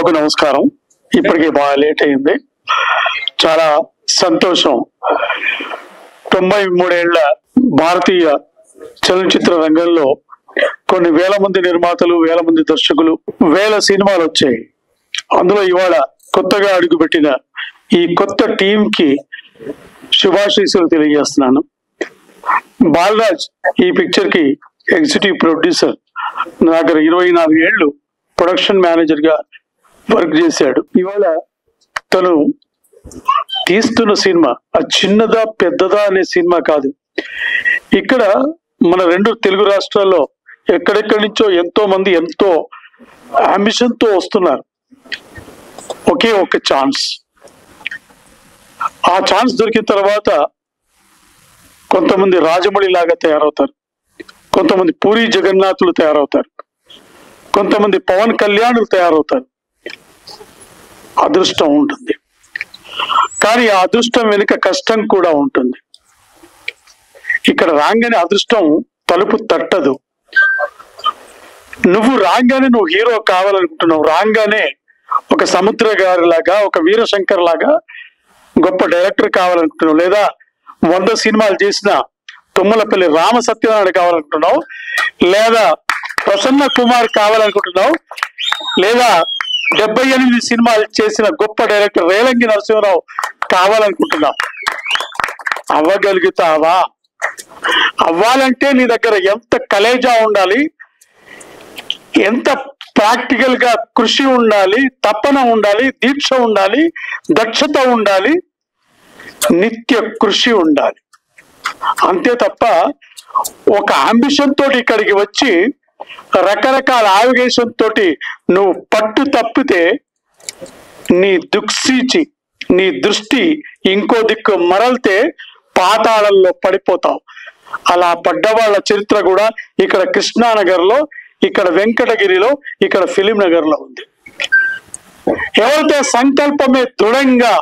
సభకు నమస్కారం. ఇప్పటికే బాగా లేట్ అయింది. చాలా సంతోషం. 93 ఏళ్ల భారతీయ చలనచిత్ర రంగంలో కొన్ని వేల మంది నిర్మాతలు, వేల మంది దర్శకులు, వేల సినిమాలు వచ్చాయి. అందులో ఇవాళ కొత్తగా అడుగుపెట్టిన ఈ కొత్త టీంకి శుభాశీస్సులు తెలియజేస్తున్నాను. బాలరాజ్ ఈ పిక్చర్ కి ఎగ్జిక్యూటివ్ ప్రొడ్యూసర్. నా దగ్గర 24 ఏళ్ళు ప్రొడక్షన్ మేనేజర్ గా వర్క్ చేశాడు. ఇవాళ తను తీస్తున్న సినిమా అది చిన్నదా పెద్దదా అనే సినిమా కాదు. ఇక్కడ మన 2 తెలుగు రాష్ట్రాల్లో ఎక్కడెక్కడి నుంచో ఎంతో మంది ఎంతో అంబిషన్ తో వస్తున్నారు. ఒకే ఒక ఛాన్స్. ఆ ఛాన్స్ దొరికిన తర్వాత కొంతమంది రాజమౌళి లాగా తయారవుతారు, కొంతమంది పూరి జగన్నాథులు తయారవుతారు, కొంతమంది పవన్ కళ్యాణులు తయారవుతారు. అదృష్టం ఉంటుంది, కానీ ఆ అదృష్టం వెనుక కష్టం కూడా ఉంటుంది. ఇక్కడ రాగానే అదృష్టం తలుపు తట్టదు. నువ్వు రాగానే నువ్వు హీరో కావాలనుకుంటున్నావు, రాగానే ఒక సముద్ర గారి లాగా, ఒక వీరశంకర్ లాగా గొప్ప డైరెక్టర్ కావాలనుకుంటున్నావు, లేదా 100 సినిమాలు చేసిన తుమ్మలపల్లి రామ సత్యనారాయణ కావాలనుకుంటున్నావు, లేదా ప్రసన్న కుమార్ కావాలనుకుంటున్నావు, లేదా 78 సినిమాలు చేసిన గొప్ప డైరెక్టర్ రేలంగి నరసింహరావు కావాలనుకుంటున్నావు. అవ్వగలుగుతావా? అవ్వాలంటే నీ దగ్గర ఎంత కలేజా ఉండాలి, ఎంత ప్రాక్టికల్ గా కృషి ఉండాలి, తపన ఉండాలి, దీక్ష ఉండాలి, దక్షత ఉండాలి, నిత్య కృషి ఉండాలి. అంతే తప్ప ఒక అంబిషన్ తోటి ఇక్కడికి వచ్చి రకరకాల ఆవిగేషన్ తోటి నువ్వు పట్టు తప్పితే నీ దుక్సీచి, నీ దృష్టి ఇంకో దిక్కు మరల్తే పాతాళంలో పడిపోతావు. అలా పడ్డవాళ్ళ చరిత్ర కూడా ఇక్కడ కృష్ణానగర్ లో, ఇక్కడ వెంకటగిరిలో, ఇక్కడ ఫిలిం నగర్ లో ఉంది. ఎవరైతే సంకల్పమే దృఢంగా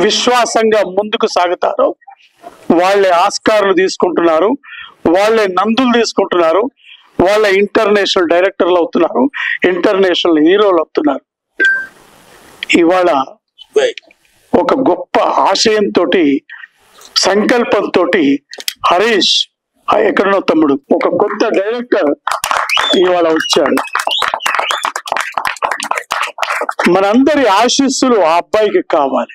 విశ్వాసంగా ముందుకు సాగుతారో వాళ్ళే ఆస్కార్లు తీసుకుంటున్నారు, వాళ్ళే నందులు తీసుకుంటున్నారు, వాళ్ళ ఇంటర్నేషనల్ డైరెక్టర్లు అవుతున్నారు, ఇంటర్నేషనల్ హీరోలు అవుతున్నారు. ఇవాళ ఒక గొప్ప ఆశయంతో, సంకల్పంతో హరీష్ ఎక్కడనో తమ్ముడు ఒక కొత్త డైరెక్టర్ ఇవాళ వచ్చాడు. మనందరి ఆశీస్సులు ఆ అబ్బాయికి కావాలి.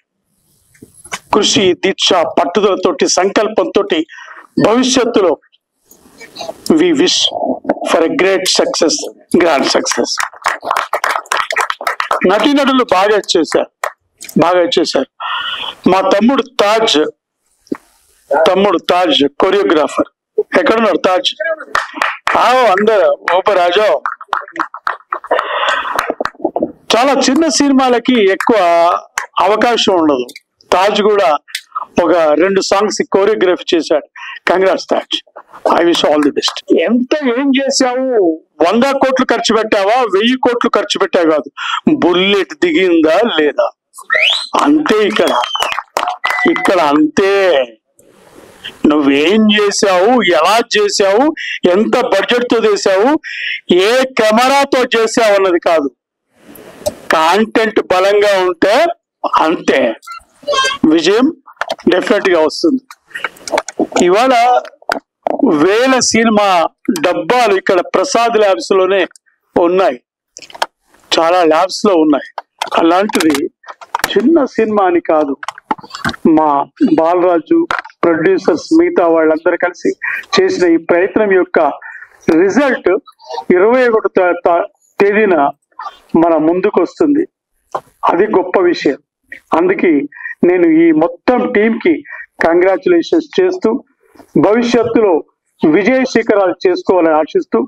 కృషి, దీక్ష, పట్టుదలతోటి, సంకల్పంతో భవిష్యత్తులో we wish for a great success, grand success. నటీనటులు బాగా చేశారు. మా తమ్ముడు తాజ్ కొరియోగ్రాఫర్. ఎక్కడున్నారు తాజ్? అందరు ఓపరాజో. చాలా చిన్న సినిమాలకి ఎక్కువ అవకాశం ఉండదు. తాజ్ కూడా ఒక 2 సాంగ్స్ కోరియోగ్రఫీ చేశాడు. Congrats Taj, I wish all the best. ఏం చేశావు? 100 కోట్లు ఖర్చు పెట్టావా, 1000 కోట్లు ఖర్చు పెట్టావు కాదు, బుల్లెట్ దిగిందా లేదా అంతే. ఇక్కడ అంతే. నువ్వేం చేశావు, ఎలా చేశావు, ఎంత బడ్జెట్ తో చేశావు, ఏ కెమెరాతో చేశావు అన్నది కాదు. కాంటెంట్ బలంగా ఉంటే అంతే, విజయం డెఫినెట్ గా వస్తుంది. ఇవాళ వేల సినిమా డబ్బాలు ఇక్కడ ప్రసాద్ ల్యాబ్స్ లోనే ఉన్నాయి, చాలా ల్యాబ్స్ లో ఉన్నాయి. అలాంటిది చిన్న సినిమా అని కాదు. మా బాలరాజు, ప్రొడ్యూసర్స్, మిగతా వాళ్ళందరూ కలిసి చేసిన ఈ ప్రయత్నం యొక్క రిజల్ట్ 21వ తేదీన మన ముందుకు వస్తుంది. అది గొప్ప విషయం. అందుకే నేను ఈ మొత్తం టీం కి కంగ్రాచులేషన్స్ చేస్తూ, భవిష్యత్తులో విజయ శిఖరాలు చేసుకోవాలని ఆశిస్తూ,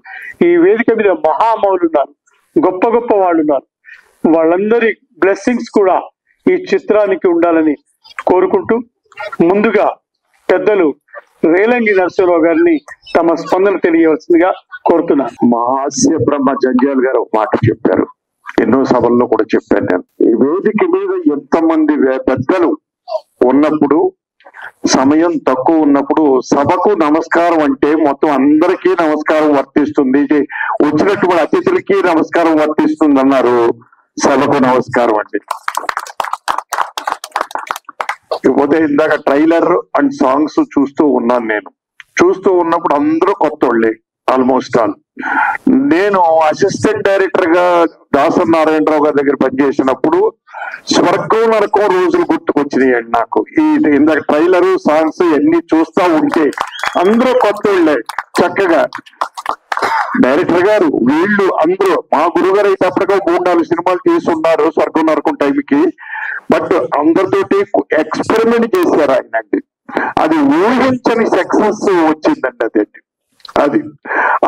ఈ వేదిక మీద మహామౌలు ఉన్నారు, గొప్ప గొప్ప వాళ్ళు ఉన్నారు, వాళ్ళందరి బ్లెస్సింగ్స్ కూడా ఈ చిత్రానికి ఉండాలని కోరుకుంటూ, ముందుగా పెద్దలు రేలంగి నరసింహరావు గారిని తమ స్పందన తెలియవలసిందిగా కోరుతున్నాను. మహాస్య బ్రహ్మ జంజాల్ గారు ఒక మాట చెప్పారు, ఎన్నో సభల్లో కూడా చెప్పాను నేను. ఈ వేదిక మీద ఎంతమంది పెద్దలు ఉన్నప్పుడు, సమయం తక్కువ ఉన్నప్పుడు సభకు నమస్కారం అంటే మొత్తం అందరికీ నమస్కారం వర్తిస్తుంది, వచ్చినటువంటి అతిథులకి నమస్కారం వర్తిస్తుంది అన్నారు. సభకు నమస్కారం అండి. ఇకపోతే ఇందాక ట్రైలర్ అండ్ సాంగ్స్ చూస్తూ ఉన్నాను. నేను చూస్తూ ఉన్నప్పుడు అందరూ కొత్త వాళ్ళే ఆల్మోస్ట్ ఆల్. నేను అసిస్టెంట్ డైరెక్టర్ గా దాసరి నారాయణరావు గారి దగ్గర పనిచేసినప్పుడు స్వర్గం నరకం రోజులు గుర్తుకొచ్చినాయండి నాకు. ఈ ఇందాక ట్రైలర్ సాంగ్స్ ఎన్ని చూస్తా ఉంటే అందరూ కొత్త వాళ్ళే. చక్కగా డైరెక్టర్ గారు వీళ్ళు అందరూ, మా గురుగారు అయితే అప్పటికే 3-4 సినిమాలు చేసి ఉన్నారు స్వర్గం నరకం టైంకి. బట్ అందరితోటి ఎక్స్పెరిమెంట్ చేశారు ఆయన అండి. అది ఊహించని సక్సెస్ వచ్చిందండి. అది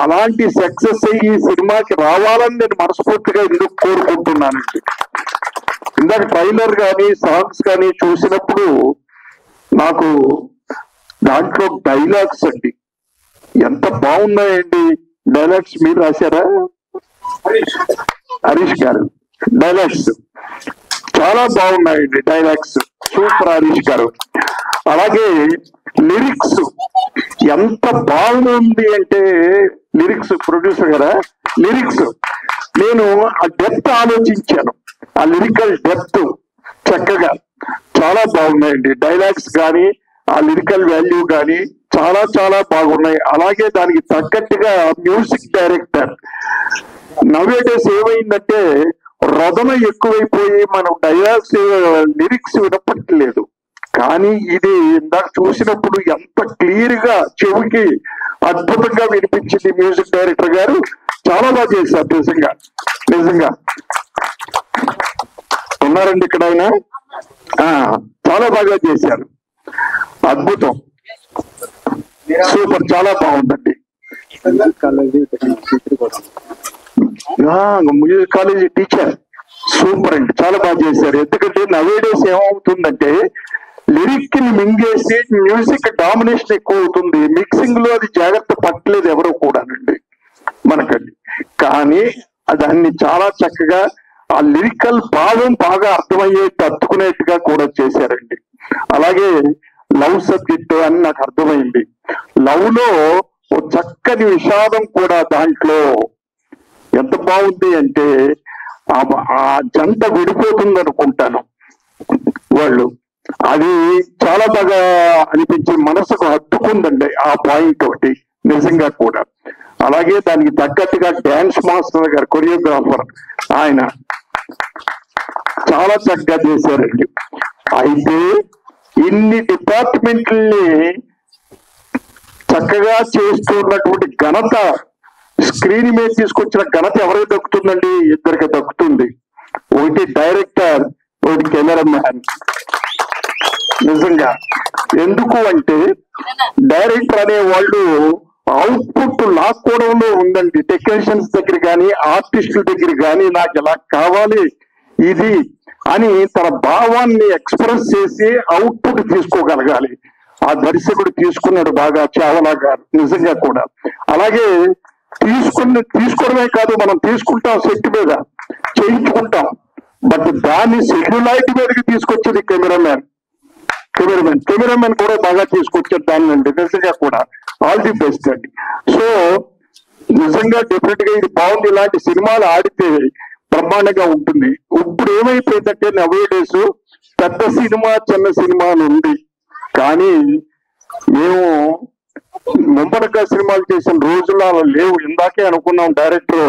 అలాంటి సక్సెస్ ఈ సినిమాకి రావాలని నేను మనస్ఫూర్తిగా ఎందుకు కోరుకుంటున్నానండి. ఇందాక ట్రైలర్ కానీ సాంగ్స్ కానీ చూసినప్పుడు నాకు దాంట్లో డైలాగ్స్ అండి ఎంత బాగున్నాయండి. డైలాగ్స్ మీరు రాశారా? హరీష్ గారు డైలాగ్స్ చాలా బాగున్నాయండి. డైలాగ్స్ సూపర్ హరీష్ గారు. అలాగే లిరిక్స్ ఎంత బాగుంది అంటే, లిరిక్స్ ప్రొడ్యూసర్ గారా, లిరిక్స్ నేను ఆ డెప్త్ ఆలోచించాను. ఆ లిరికల్ డెప్త్ చక్కగా చాలా బాగున్నాయండి. డైలాగ్స్ కానీ ఆ లిరికల్ వాల్యూ కానీ చాలా చాలా బాగున్నాయి. అలాగే దానికి తగ్గట్టుగా మ్యూజిక్ డైరెక్టర్ నవేడేస్ ఏమైందంటే రొదన ఎక్కువైపోయి మనం డైలాగ్స్ లిరిక్స్ వినపట్టలేదు. కానీ ఇది ఇందాక చూసినప్పుడు ఎంత క్లియర్ గా చెవికి అద్భుతంగా వినిపించింది. మ్యూజిక్ డైరెక్టర్ గారు చాలా బాగా చేశారు. నిజంగా నిజంగా ఉన్నారండి ఇక్కడ ఆయన. చాలా బాగా చేశారు. అద్భుతం, సూపర్, చాలా బాగుందండి. మ్యూజిక్ కాలేజీ టీచర్ సూపర్ అండి, చాలా బాగా చేశారు. ఎందుకంటే నవేడేస్ ఏమవుతుందంటే లిరిక్ ని మింగేసి మ్యూజిక్ డామినేషన్ ఎక్కువ అవుతుంది. మిక్సింగ్ లో అది జాగ్రత్త పట్టలేదు ఎవరో కూడానండి మనకండి. కానీ దాన్ని చాలా చక్కగా ఆ లిరికల్ భావం బాగా అర్థమయ్యే తట్టుకునేట్టుగా కూడా చేశారండి. అలాగే లవ్ సబ్జెక్ట్ అని నాకు అర్థమైంది. లవ్ లో ఓ చక్కని విషాదం కూడా దాంట్లో ఎంత బాగుంది అంటే ఆ జంట విడిపోతుంది అనుకుంటాను వాళ్ళు. అది చాలా బాగా అనిపించి మనసుకు హత్తుకుందండి ఆ పాయింట్ ఒకటి నిజంగా కూడా. అలాగే దానికి తగ్గట్టుగా డాన్స్ మాస్టర్ గారు కొరియోగ్రాఫర్ ఆయన చాలా చక్కగా చేశారండి. అయితే ఇన్ని డిపార్ట్మెంట్లని చక్కగా చేస్తున్నటువంటి ఘనత స్క్రీన్ మీద తీసుకొచ్చిన ఘనత ఎవరికి దక్కుతుందండి? ఇద్దరికి దక్కుతుంది. ఒకటి డైరెక్టర్, ఒకటి కెమెరామ్యాన్. నిజంగా ఎందుకు అంటే డైరెక్టర్ అనే వాళ్ళు అవుట్పుట్ లాక్కోవడంలో ఉందండి. టెక్నీషియన్స్ దగ్గర కానీ ఆర్టిస్టుల దగ్గర కానీ నాకు ఎలా కావాలి ఇది అని తన భావాన్ని ఎక్స్ప్రెస్ చేసి అవుట్పుట్ తీసుకోగలగాలి. ఆ దర్శకుడు తీసుకున్నాడు బాగా, చావలా గారు నిజంగా కూడా. అలాగే తీసుకోవడమే కాదు, మనం తీసుకుంటాం సెట్ మీద చేయించుకుంటాం. బట్ దాన్ని సెల్యులైట్ మీదకి తీసుకొచ్చేది కెమెరామెన్ కూడా బాగా తీసుకొచ్చారు దాన్ని అండి. నిజంగా కూడా ఆల్ ది బెస్ట్ అండి. సో నిజంగా డెఫినెట్ గా ఇది బాగుంది. ఇలాంటి సినిమాలు ఆడితే బ్రహ్మాండంగా ఉంటుంది. ఇప్పుడు ఏమైపోయిందంటే నవేడేస్ పెద్ద సినిమా చిన్న సినిమా ఉంది. కానీ మేము ముంబరగా సినిమాలు చేసిన రోజుల్లో అలా లేవు. ఇందాకే అనుకున్నాం డైరెక్టర్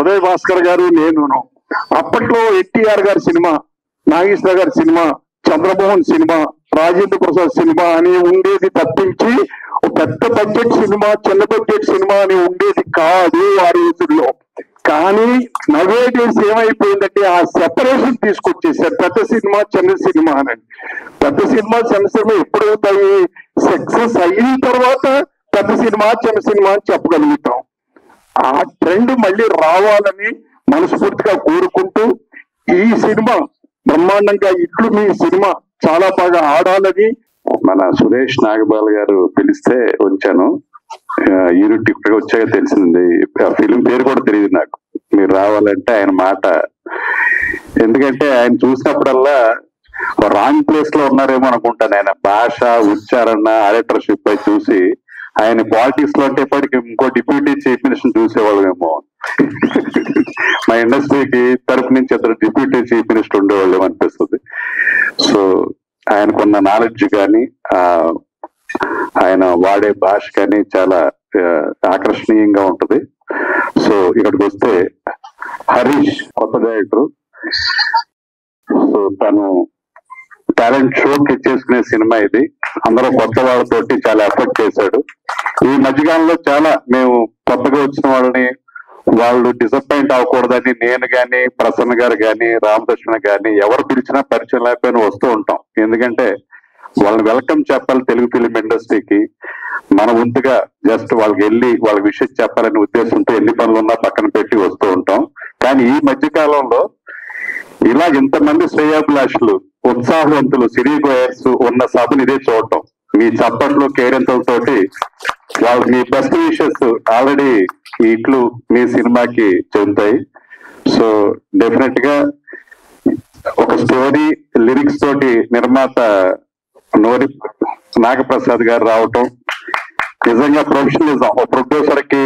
ఉదయ్ భాస్కర్ గారు నేను. అప్పట్లో ఎన్టీఆర్ గారి సినిమా, నాగేశ్వర గారి cinema, Chandramohan cinema, Rajendra Prasad cinema అని ఉండేది తప్పించి పెద్ద బడ్జెట్ సినిమా చిన్న బడ్జెట్ సినిమా అని ఉండేది కాదు ఆ రోజుల్లో. కానీ నవేడేస్ ఏమైపోయిందంటే ఆ సెపరేషన్ తీసుకొచ్చేసారు. పెద్ద సినిమా చిన్న సినిమా అని. పెద్ద సినిమా చిన్న సినిమా ఎప్పుడవుతాయి? సక్సెస్ అయిన తర్వాత పెద్ద సినిమా చిన్న సినిమా అని చెప్పగలుగుతాం. ఆ ట్రెండ్ మళ్ళీ రావాలని మనస్ఫూర్తిగా కోరుకుంటూ ఈ సినిమా బ్రహ్మాండంగా ఇట్లు మీ సినిమా చాలా బాగా ఆడాలని. మన సురేష్ నాగబాల్ గారు పిలిస్తే వచ్చాను. యూనిట్ ఇప్పటికి వచ్చాక తెలిసింది. ఆ ఫిలిం పేరు కూడా తెలియదు నాకు. మీరు రావాలంటే ఆయన మాట, ఎందుకంటే ఆయన చూసినప్పుడల్లా రాంగ్ ప్లేస్ లో ఉన్నారేమో అనుకుంటాను. ఆయన భాష, ఉచ్చారణ, డైరెక్టర్షిప్ పై చూసి ఆయన పాలిటిక్స్ లో అంటే ఇప్పటికి ఇంకో డిప్యూటీ చీఫ్ మినిస్టర్ చూసేవాళ్ళమేమో. మా ఇండస్ట్రీకి తరపు నుంచి ఇద్దరు డిప్యూటీ చీఫ్ మినిస్టర్ ఉండేవాళ్ళేమో అనిపిస్తుంది. సో ఆయనకున్న నాలెడ్జ్ కానీ ఆయన వాడే భాష కానీ చాలా ఆకర్షణీయంగా ఉంటది. సో ఇక్కడికి వస్తే హరీష్ కొత్త డైరెక్టర్. సో తను టాలెంట్ షోకి చేసుకునే సినిమా ఇది. అందరూ కొత్త వాళ్ళతోటి చాలా ఎఫర్ట్ చేశాడు. ఈ మధ్యకాలంలో చాలా మేము కొత్తగా వచ్చిన వాళ్ళని వాళ్ళు డిసప్పాయింట్ అవ్వకూడదని నేను గాని, ప్రసన్న గారు గాని, రామకృష్ణ గాని ఎవరు పిలిచినా పరిచయం లేకపోయినా వస్తూ ఉంటాం. ఎందుకంటే వాళ్ళని వెల్కమ్ చెప్పాలి తెలుగు ఫిలిం ఇండస్ట్రీకి. మన వంతుగా జస్ట్ వాళ్ళకి వెళ్ళి వాళ్ళ విషయం చెప్పాలనే ఉద్దేశంతో ఎన్ని పనులు ఉన్నా పక్కన పెట్టి వస్తూ ఉంటాం. కానీ ఈ మధ్య కాలంలో ఇలా ఇంతమంది శ్రేయాభిలాషులు, ఉత్సాహవంతులు, సినీ గోయర్స్ ఉన్న సభను ఇదే చూడటం. మీ చప్పట్లు, కేరింతలతోటి వాళ్ళు మీ బెస్ట్ విషెస్ ఆల్రెడీ ఇట్లు మీ సినిమాకి చెందుతాయి. సో డెఫినెట్ గా ఒక స్టోరీ లిరిక్స్ తోటి నిర్మాత నోరి నాగప్రసాద్ గారు రావటం నిజంగా ప్రొఫెషనలిజం. ఒక ప్రొడ్యూసర్ కి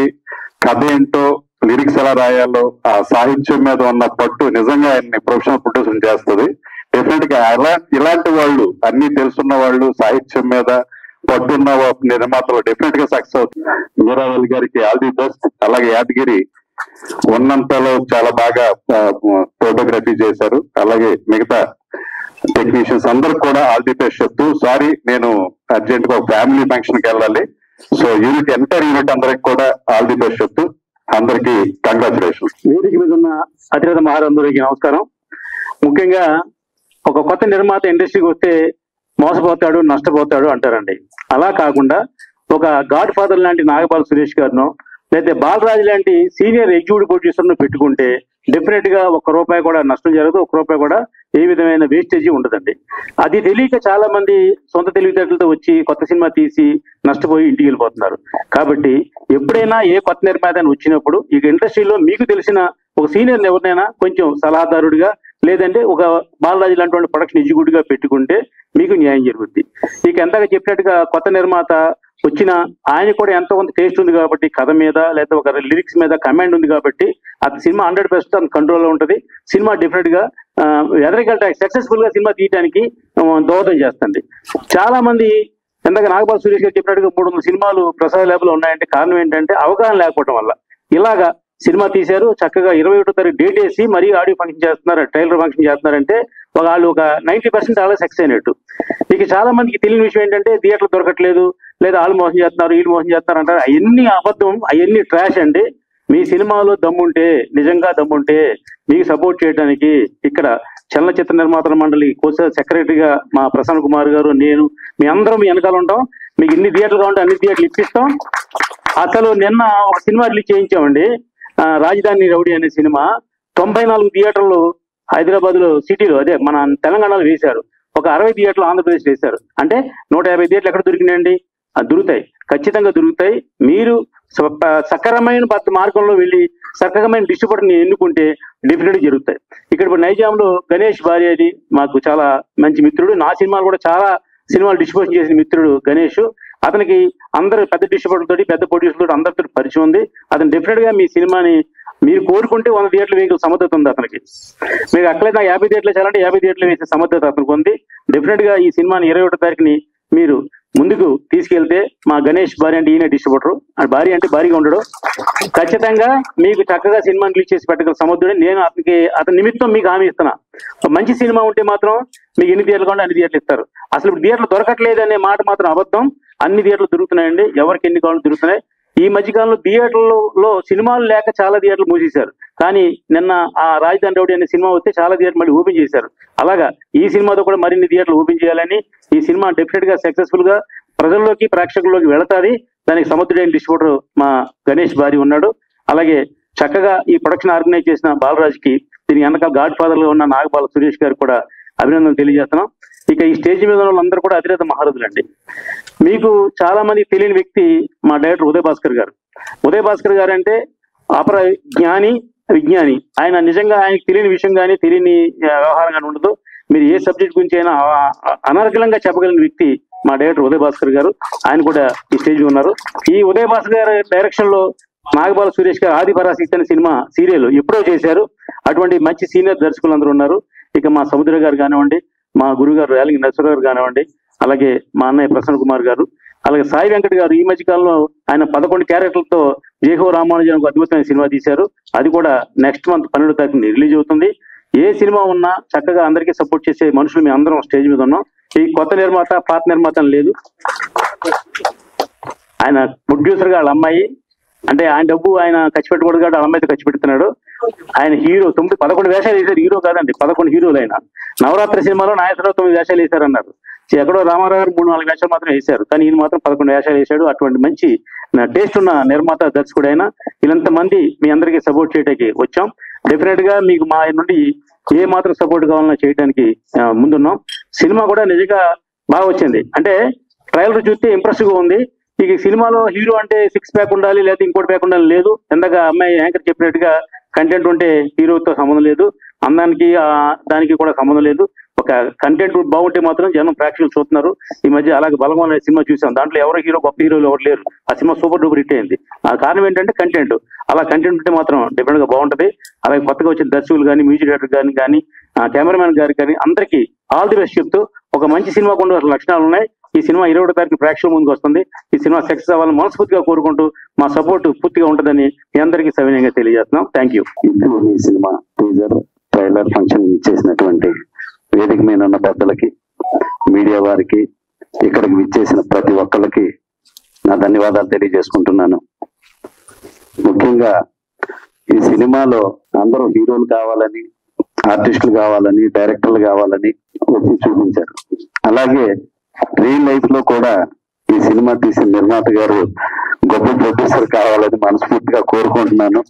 కథ ఏంటో, లిరిక్స్ ఎలా రాయాలో, ఆ సాహిత్యం మీద ఉన్న పట్టు నిజంగా ఆయన్ని ప్రొఫెషనల్ ప్రొడ్యూసర్ చేస్తుంది. డెఫినెట్ గా ఇలాంటి వాళ్ళు అన్ని తెలుసున్న వాళ్ళు సాహిత్యం మీద పట్టున్న నిర్మాతలు డెఫినెట్ గా సక్సెస్ అవుతుంది. మీరావళి గారికి ఆల్ ది బెస్ట్. అలాగే యాదగిరి ఉన్నంతలో చాలా బాగా ఫోటోగ్రఫీ చేశారు. అలాగే మిగతా టెక్నీషియన్స్ అందరికి కూడా ఆల్ ది బెస్ట్ చెప్తూ, సారీ నేను అర్జెంట్ గా ఒక ఫ్యామిలీ ఫంక్షన్ కి వెళ్ళాలి. సో ఎంటైర్ యూనిట్ అందరికి కూడా ఆల్ ది బెస్ట్ చెప్తూ అందరికి కంగ్రాచులేషన్స్. వేదిక మీద ఉన్న అతిరథ మహారందరికి నమస్కారం. ముఖ్యంగా ఒక కొత్త నిర్మాత ఇండస్ట్రీకి వస్తే మోసపోతాడు, నష్టపోతాడు అంటారండి. అలా కాకుండా ఒక గాడ్ ఫాదర్ లాంటి నాగపాల్ సురేష్ గారినో లేదా బాలరాజు లాంటి సీనియర్ ఎగ్జిక్యూటివ్ ప్రొడ్యూసర్ను పెట్టుకుంటే డెఫినెట్ గా ₹1 కూడా నష్టం జరగదు, ₹1 కూడా ఏ విధమైన వేస్టేజీ ఉండదండి. అది తెలియక చాలా మంది సొంత తెలివితేటలతో వచ్చి కొత్త సినిమా తీసి నష్టపోయి ఇంటికి వెళ్ళిపోతున్నారు. కాబట్టి ఎప్పుడైనా ఏ కొత్త నిర్మాత వచ్చినప్పుడు ఈ ఇండస్ట్రీలో మీకు తెలిసిన ఒక సీనియర్ ఎవరినైనా కొంచెం సలహాదారుడిగా లేదంటే ఒక బాలరాజు లాంటి ప్రొడక్షన్ ఎగ్జిక్యూటివ్ గా పెట్టుకుంటే మీకు న్యాయం జరుగుద్ది. ఇక ఎంతగా చెప్పినట్టుగా కొత్త నిర్మాత వచ్చిన ఆయన కూడా ఎంతో కొంత టేస్ట్ ఉంది కాబట్టి కథ మీద లేదా ఒక లిరిక్స్ మీద కమాండ్ ఉంది కాబట్టి ఆ సినిమా 100% కంట్రోల్లో ఉంటుంది. సినిమా డెఫినెట్ గా ఎదరికెళ్ళ సక్సెస్ఫుల్ గా సినిమా తీయడానికి దోహదం చేస్తుంది. చాలా మంది ఎంతగా నాగపాల్ సురేష్ గారు చెప్పినట్టుగా 300 సినిమాలు ప్రసాద్ ల్యాబ్ లో ఉన్నాయంటే కారణం ఏంటంటే అవగాహన లేకపోవడం వల్ల. ఇలాగా సినిమా తీశారు, చక్కగా 21వ తారీఖు డేట్ వేసి మరీ ఆడియో ఫంక్షన్ చేస్తున్నారు, ట్రైలర్ ఫంక్షన్ చేస్తున్నారంటే వాళ్ళు ఒక 90% అలా సక్సెస్ అయినట్టు. ఇక చాలా మందికి తెలియని విషయం ఏంటంటే థియేటర్లు దొరకట్లేదు, లేదా వాళ్ళు మోసం చేస్తున్నారు, వీళ్ళు మోసం చేస్తున్నారు అంటారు. అవన్నీ అబద్ధం, అవన్నీ ట్రాష్ అండి. మీ సినిమాలో దమ్ముంటే, నిజంగా దమ్ముంటే మీకు సపోర్ట్ చేయడానికి ఇక్కడ చలనచిత్ర నిర్మాతల మండలి కోస సెక్రటరీగా మా ప్రసన్న కుమార్ గారు, నేను, మీ అందరం మీ వెనకాల ఉంటాం. మీకు ఎన్ని థియేటర్లు కావాలంటే అన్ని థియేటర్లు ఇప్పిస్తాం. అసలు నిన్న ఒక సినిమా రిలీజ్ చేయించామండి, రాజధాని రౌడీ అనే సినిమా. 94 థియేటర్లు హైదరాబాద్ లో సిటీలో, అదే మన తెలంగాణలో వేశారు. ఒక 60 థియేటర్లు ఆంధ్రప్రదేశ్ వేశారు. అంటే 150 థియేటర్లు ఎక్కడ దొరికినాయండి? దొరుకుతాయి, ఖచ్చితంగా దొరుకుతాయి. మీరు సక్రమైన మార్గంలో వెళ్ళి సక్రమైన డిస్ట్రిబ్యూటర్ని ఎన్నుకుంటే డెఫినెట్ జరుగుతాయి. ఇక్కడ ఇప్పుడు నైజాంలో గణేష్ భార్య అది మాకు చాలా మంచి మిత్రుడు. నా సినిమాలు కూడా చాలా సినిమాలు డిస్ట్రిబ్యూషన్ చేసిన మిత్రుడు గణేష్. అతనికి అందరు పెద్ద డిస్ట్రిబ్యూటర్ తోటి, పెద్ద ప్రొడ్యూసర్ తోటి అందరితో పరిచయం ఉంది. అతను డెఫినెట్ గా మీ సినిమాని మీరు కోరుకుంటే 100 థియేటర్లు వేసే సమర్థత ఉంది అతనికి. మీకు అక్కడైతే 50 థియేటర్లు చేయాలంటే 50 థియేటర్లు వేసే సమర్థత అతనికి ఉంది. డెఫినెట్ గా ఈ సినిమాని 21వ తారీఖుని మీరు ముందుకు తీసుకెళ్తే మా గణేష్ భార్య అంటే ఈయన డిస్ట్రిబ్యూటర్, భార్య అంటే భారీగా ఉండడు, ఖచ్చితంగా మీకు చక్కగా సినిమా రిలీజ్ చేసి పెట్టగల సమర్థుడే. నేను అతని నిమిత్తం మీకు హామీ ఇస్తున్నా. మంచి సినిమా ఉంటే మాత్రం మీకు ఎన్ని థియేటర్లు కావాలంటే అన్ని థియేటర్లు ఇస్తారు. అసలు ఇప్పుడు థియేటర్లు దొరకట్లేదు అనే మాట మాత్రం అబద్ధం. అన్ని థియేటర్లు దొరుకుతున్నాయండి, ఎవరికి ఎన్ని కావాలో దొరుకుతున్నాయి. ఈ మధ్యకాలంలో థియేటర్లలో సినిమాలు లేక చాలా థియేటర్లు మూసేశారు. కానీ నిన్న ఆ రాజధాని రౌడీ అనే సినిమా వస్తే చాలా థియేటర్లు మళ్ళీ ఓపెన్ చేశారు. అలాగా ఈ సినిమాతో కూడా మరిన్ని థియేటర్లు ఓపెన్ చేయాలని, ఈ సినిమా డెఫినెట్ గా సక్సెస్ఫుల్ గా ప్రజల్లోకి, ప్రేక్షకుల్లోకి వెళతాది. దానికి సముద్రుడైన డిస్ట్రిబ్యూటర్ మా గణేష్ భార్య ఉన్నాడు. అలాగే చక్కగా ఈ ప్రొడక్షన్ ఆర్గనైజ్ చేసిన బాలరాజుకి, దీనికి వెనకాల గాడ్ ఫాదర్ గా ఉన్న నాగపాల్ సురేష్ గారు కూడా అభినందనలు తెలియజేస్తున్నాం. ఇక ఈ స్టేజ్ మీద ఉన్న వాళ్ళందరూ కూడా అతిరథ మహారథులండి. మీకు చాలా మంది తెలియని వ్యక్తి మా డైరెక్టర్ ఉదయ్ భాస్కర్ గారు. ఉదయ్ భాస్కర్ గారు అంటే అపర జ్ఞాని, విజ్ఞాని. ఆయన నిజంగా ఆయనకి తెలియని విషయం కానీ తెలియని వ్యవహారం కానీ ఉండదు. మీరు ఏ సబ్జెక్ట్ గురించి అయినా అనర్గళంగా చెప్పగలిగిన వ్యక్తి మా డైరెక్టర్ ఉదయ్ భాస్కర్ గారు, ఆయన కూడా ఈ స్టేజ్ మీద ఉన్నారు. ఈ ఉదయ్ భాస్కర్ గారి డైరెక్షన్ లో నాగబాల సురేష్ గారు ఆది పరాశక్తి అనే సినిమా సీరియల్ ఎప్పుడో చేశారు. అటువంటి మంచి సీనియర్ దర్శకులు అందరూ ఉన్నారు. ఇక మా సముద్ర గారు కానివ్వండి, మా గురువు గారు రేలంగి నరసరావు గారు కానివ్వండి, అలాగే మా అన్నయ్య ప్రసన్న కుమార్ గారు, అలాగే సాయి వెంకట్ గారు ఈ మధ్య కాలంలో ఆయన 11 క్యారెక్టర్లతో జేహో రామానుజన్ ఒక అద్భుతమైన సినిమా తీశారు. అది కూడా నెక్స్ట్ మంత్ 12వ తారీఖున రిలీజ్ అవుతుంది. ఏ సినిమా ఉన్నా చక్కగా అందరికీ సపోర్ట్ చేసే మనుషులు మేము అందరం స్టేజ్ మీద ఉన్నాం. ఈ కొత్త నిర్మాత పాత నిర్మాత అని లేదు. ఆయన ప్రొడ్యూసర్ గా వాళ్ళ అమ్మాయి, అంటే ఆయన డబ్బు ఆయన ఖర్చు పెట్టకూడదు కాబట్టి వాళ్ళ అమ్మాయితో ఖర్చు పెడుతున్నాడు. ఆయన హీరో 11 వేషాలు వేశారు. హీరో కాదండి, 11 హీరోలు. ఆయన నవరాత్రి సినిమాలో నాగేశ్వరరావు 9 వేషాలు వేశారన్నారు. ఎక్కడో రామారావు గారు 3-4 వేషాలు మాత్రం వేశారు, కానీ ఈయన మాత్రం 11 వేషాలు వేశాడు. అటువంటి మంచి టేస్ట్ ఉన్న నిర్మాత దర్శకుడు అయినా వీళ్ళంత మంది మీ అందరికీ సపోర్ట్ చేయడానికి వచ్చాం. డెఫినెట్ గా మీకు మా నుండి ఏ మాత్రం సపోర్ట్ కావాలన్నా చేయడానికి ముందున్నాం. సినిమా కూడా నిజంగా బాగా వచ్చింది. అంటే ట్రైలర్ చూస్తే ఇంప్రెసివ్ గా ఉంది. ఈ సినిమాలో హీరో అంటే 6 ప్యాక్ ఉండాలి లేదా ఇంకోటి ప్యాక్ ఉండాలి లేదు. ఇందాక అమ్మాయి యాంకర్ చెప్పినట్టుగా కంటెంట్ ఉంటే హీరోతో సంబంధం లేదు, అందానికి దానికి కూడా సంబంధం లేదు. ఒక కంటెంట్ బాగుంటే మాత్రం జనం ప్రేక్షకులు చూస్తున్నారు. ఈ మధ్య అలాగే బలగం అనే సినిమా చూసాం, దాంట్లో ఎవరో హీరో గొప్ప హీరోలు ఎవరు లేరు. ఆ సినిమా సూపర్ డూపర్ హిట్ అయింది. ఆ కారణం ఏంటంటే కంటెంట్. అలా కంటెంట్ ఉంటే మాత్రం డిఫరెంట్ గా బాగుంటది. అలాగే కొత్తగా వచ్చిన దర్శకులు కానీ, మ్యూజిక్ డైరెక్టర్ కానీ కెమెరామెన్ గారికి కానీ అందరికీ ఆల్ ది బెస్ట్ చెప్తూ, ఒక మంచి సినిమా కొండ లక్షణాలు ఉన్నాయి. ఈ సినిమా 21వ తారీఖు ప్రేక్షకుల ముందుకు వస్తుంది. ఈ సినిమా సక్సెస్ అవ్వాలని మనస్ఫూర్తిగా కోరుకుంటూ మా సపోర్ట్ పూర్తిగా ఉంటుందని మీ అందరికీ సవినయంగా తెలియజేస్తున్నాం. Thank you. ఈ సినిమా టీజర్ ట్రైలర్ ఫంక్షన్ ఇచ్చేసినటువంటి వేదిక మీద ఉన్న పెద్దలకి, మీడియా వారికి, ఇక్కడికి విచ్చేసిన ప్రతి ఒక్కరికి నా ధన్యవాదాలు తెలియజేసుకుంటున్నాను. ముఖ్యంగా ఈ సినిమాలో అందరూ హీరోలు కావాలని, ఆర్టిస్టులు కావాలని, డైరెక్టర్లు కావాలని వచ్చి చూపించారు. అలాగే రియల్ లైఫ్ లో కూడా ఈ సినిమా తీసిన నిర్మాత గారు గొప్ప ప్రొడ్యూసర్ కావాలని మనస్ఫూర్తిగా కోరుకుంటున్నాను.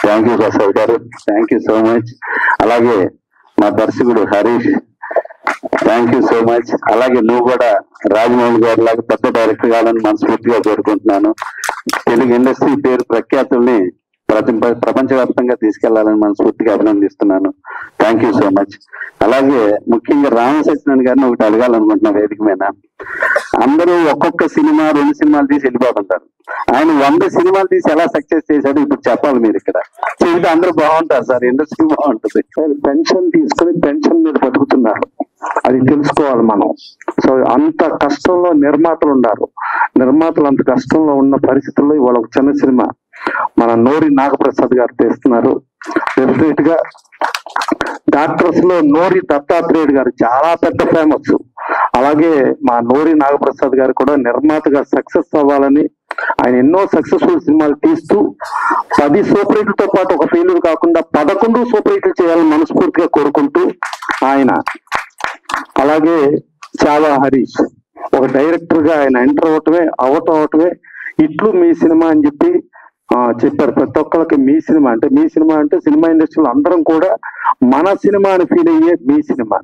థ్యాంక్ యూ ప్రసాద్ గారు, థ్యాంక్ యూ సో మచ్. అలాగే మా దర్శకుడు Harish, thank you so much. అలాగే నువ్వు కూడా రాజమౌళి గారి లాగా పెద్ద డైరెక్టర్ కావాలని మనస్ఫూర్తిగా కోరుకుంటున్నాను. తెలుగు ఇండస్ట్రీ పేరు ప్రఖ్యాతుల్ని ప్రపంచవ్యాప్తంగా తీసుకెళ్లాలని మనస్ఫూర్తిగా అభినందిస్తున్నాను. Thank you so much. అలాగే ముఖ్యంగా రామసత్యనారాయణ గారిని ఒకటి అడగాలనుకుంటున్నా వేదిక మీద. అందరూ ఒక్కొక్క సినిమా 2 సినిమాలు తీసి వెళ్ళిపోతుంటారు. ఆయన 100 సినిమాలు తీసి ఎలా సక్సెస్ చేశాడు ఇప్పుడు చెప్పాలి మీరు. ఇక్కడ చెబితే అందరూ బాగుంటారు సార్, ఇండస్ట్రీ బాగుంటుంది. పెన్షన్ తీసుకుని పెన్షన్ మీద బతుకుతున్నారు, అది తెలుసుకోవాలి మనం. సో అంత కష్టంలో నిర్మాతలు ఉన్నారు. నిర్మాతలు అంత కష్టంలో ఉన్న పరిస్థితుల్లో ఇవాళ ఒక చిన్న సినిమా మన నోరి నాగప్రసాద్ గారు తెస్తున్నారు. డెఫినెట్ గా డాక్టర్స్ లో నోరి దత్తాత్రేయుడు గారు చాలా పెద్ద ఫేమస్. అలాగే మా నోరి నాగప్రసాద్ గారు కూడా నిర్మాతగా సక్సెస్ అవ్వాలని, ఆయన ఎన్నో సక్సెస్ఫుల్ సినిమాలు తీస్తూ 10 సూపర్ హిట్లతో పాటు ఒక ఫెయిల్యూర్ కాకుండా 11 సూపర్ హిట్లు చేయాలని మనస్ఫూర్తిగా కోరుకుంటూ ఆయన, అలాగే చావా హరీష్ ఒక డైరెక్టర్ గా ఆయన ఎంటర్ అవటమే ఇట్లు మీ సినిమా అని చెప్పి చెప్పారు. ప్రతి ఒక్కరికి మీ సినిమా అంటే సినిమా ఇండస్ట్రీలో అందరం కూడా మన సినిమా అని ఫీల్ అయ్యే మీ సినిమా.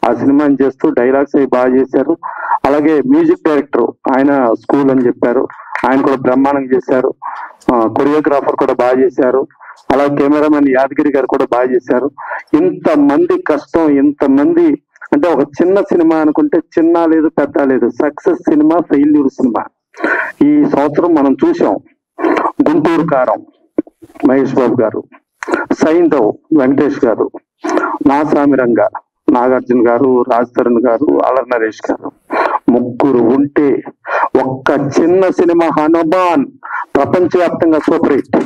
ఆ సినిమాని చేస్తూ డైలాగ్స్ అవి బాగా చేశారు. అలాగే మ్యూజిక్ డైరెక్టర్ ఆయన స్కూల్ అని చెప్పారు, ఆయన కూడా బ్రహ్మాండంగా చేశారు. కొరియోగ్రాఫర్ కూడా బాగా చేశారు. అలాగే కెమెరామెన్ యాదగిరి గారు కూడా బాగా చేశారు. ఇంతమంది కష్టం, ఇంతమంది అంటే ఒక చిన్న సినిమా అనుకుంటే చిన్న లేదు పెద్ద లేదు, సక్సెస్ సినిమా, ఫెయిల్యూర్ సినిమా. ఈ సంవత్సరం మనం చూసాం. గుంటూరు కారం మహేష్ బాబు గారు, సైంధవ్ వెంకటేష్ గారు, నాసామిరంగ నాగార్జున గారు, రాజ్ తరుణ్ గారు, అల్లరి నరేష్ గారు, ముగ్గురు ఉంటే ఒక్క చిన్న సినిమా హనుమాన్ ప్రపంచవ్యాప్తంగా సూపర్ హిట్.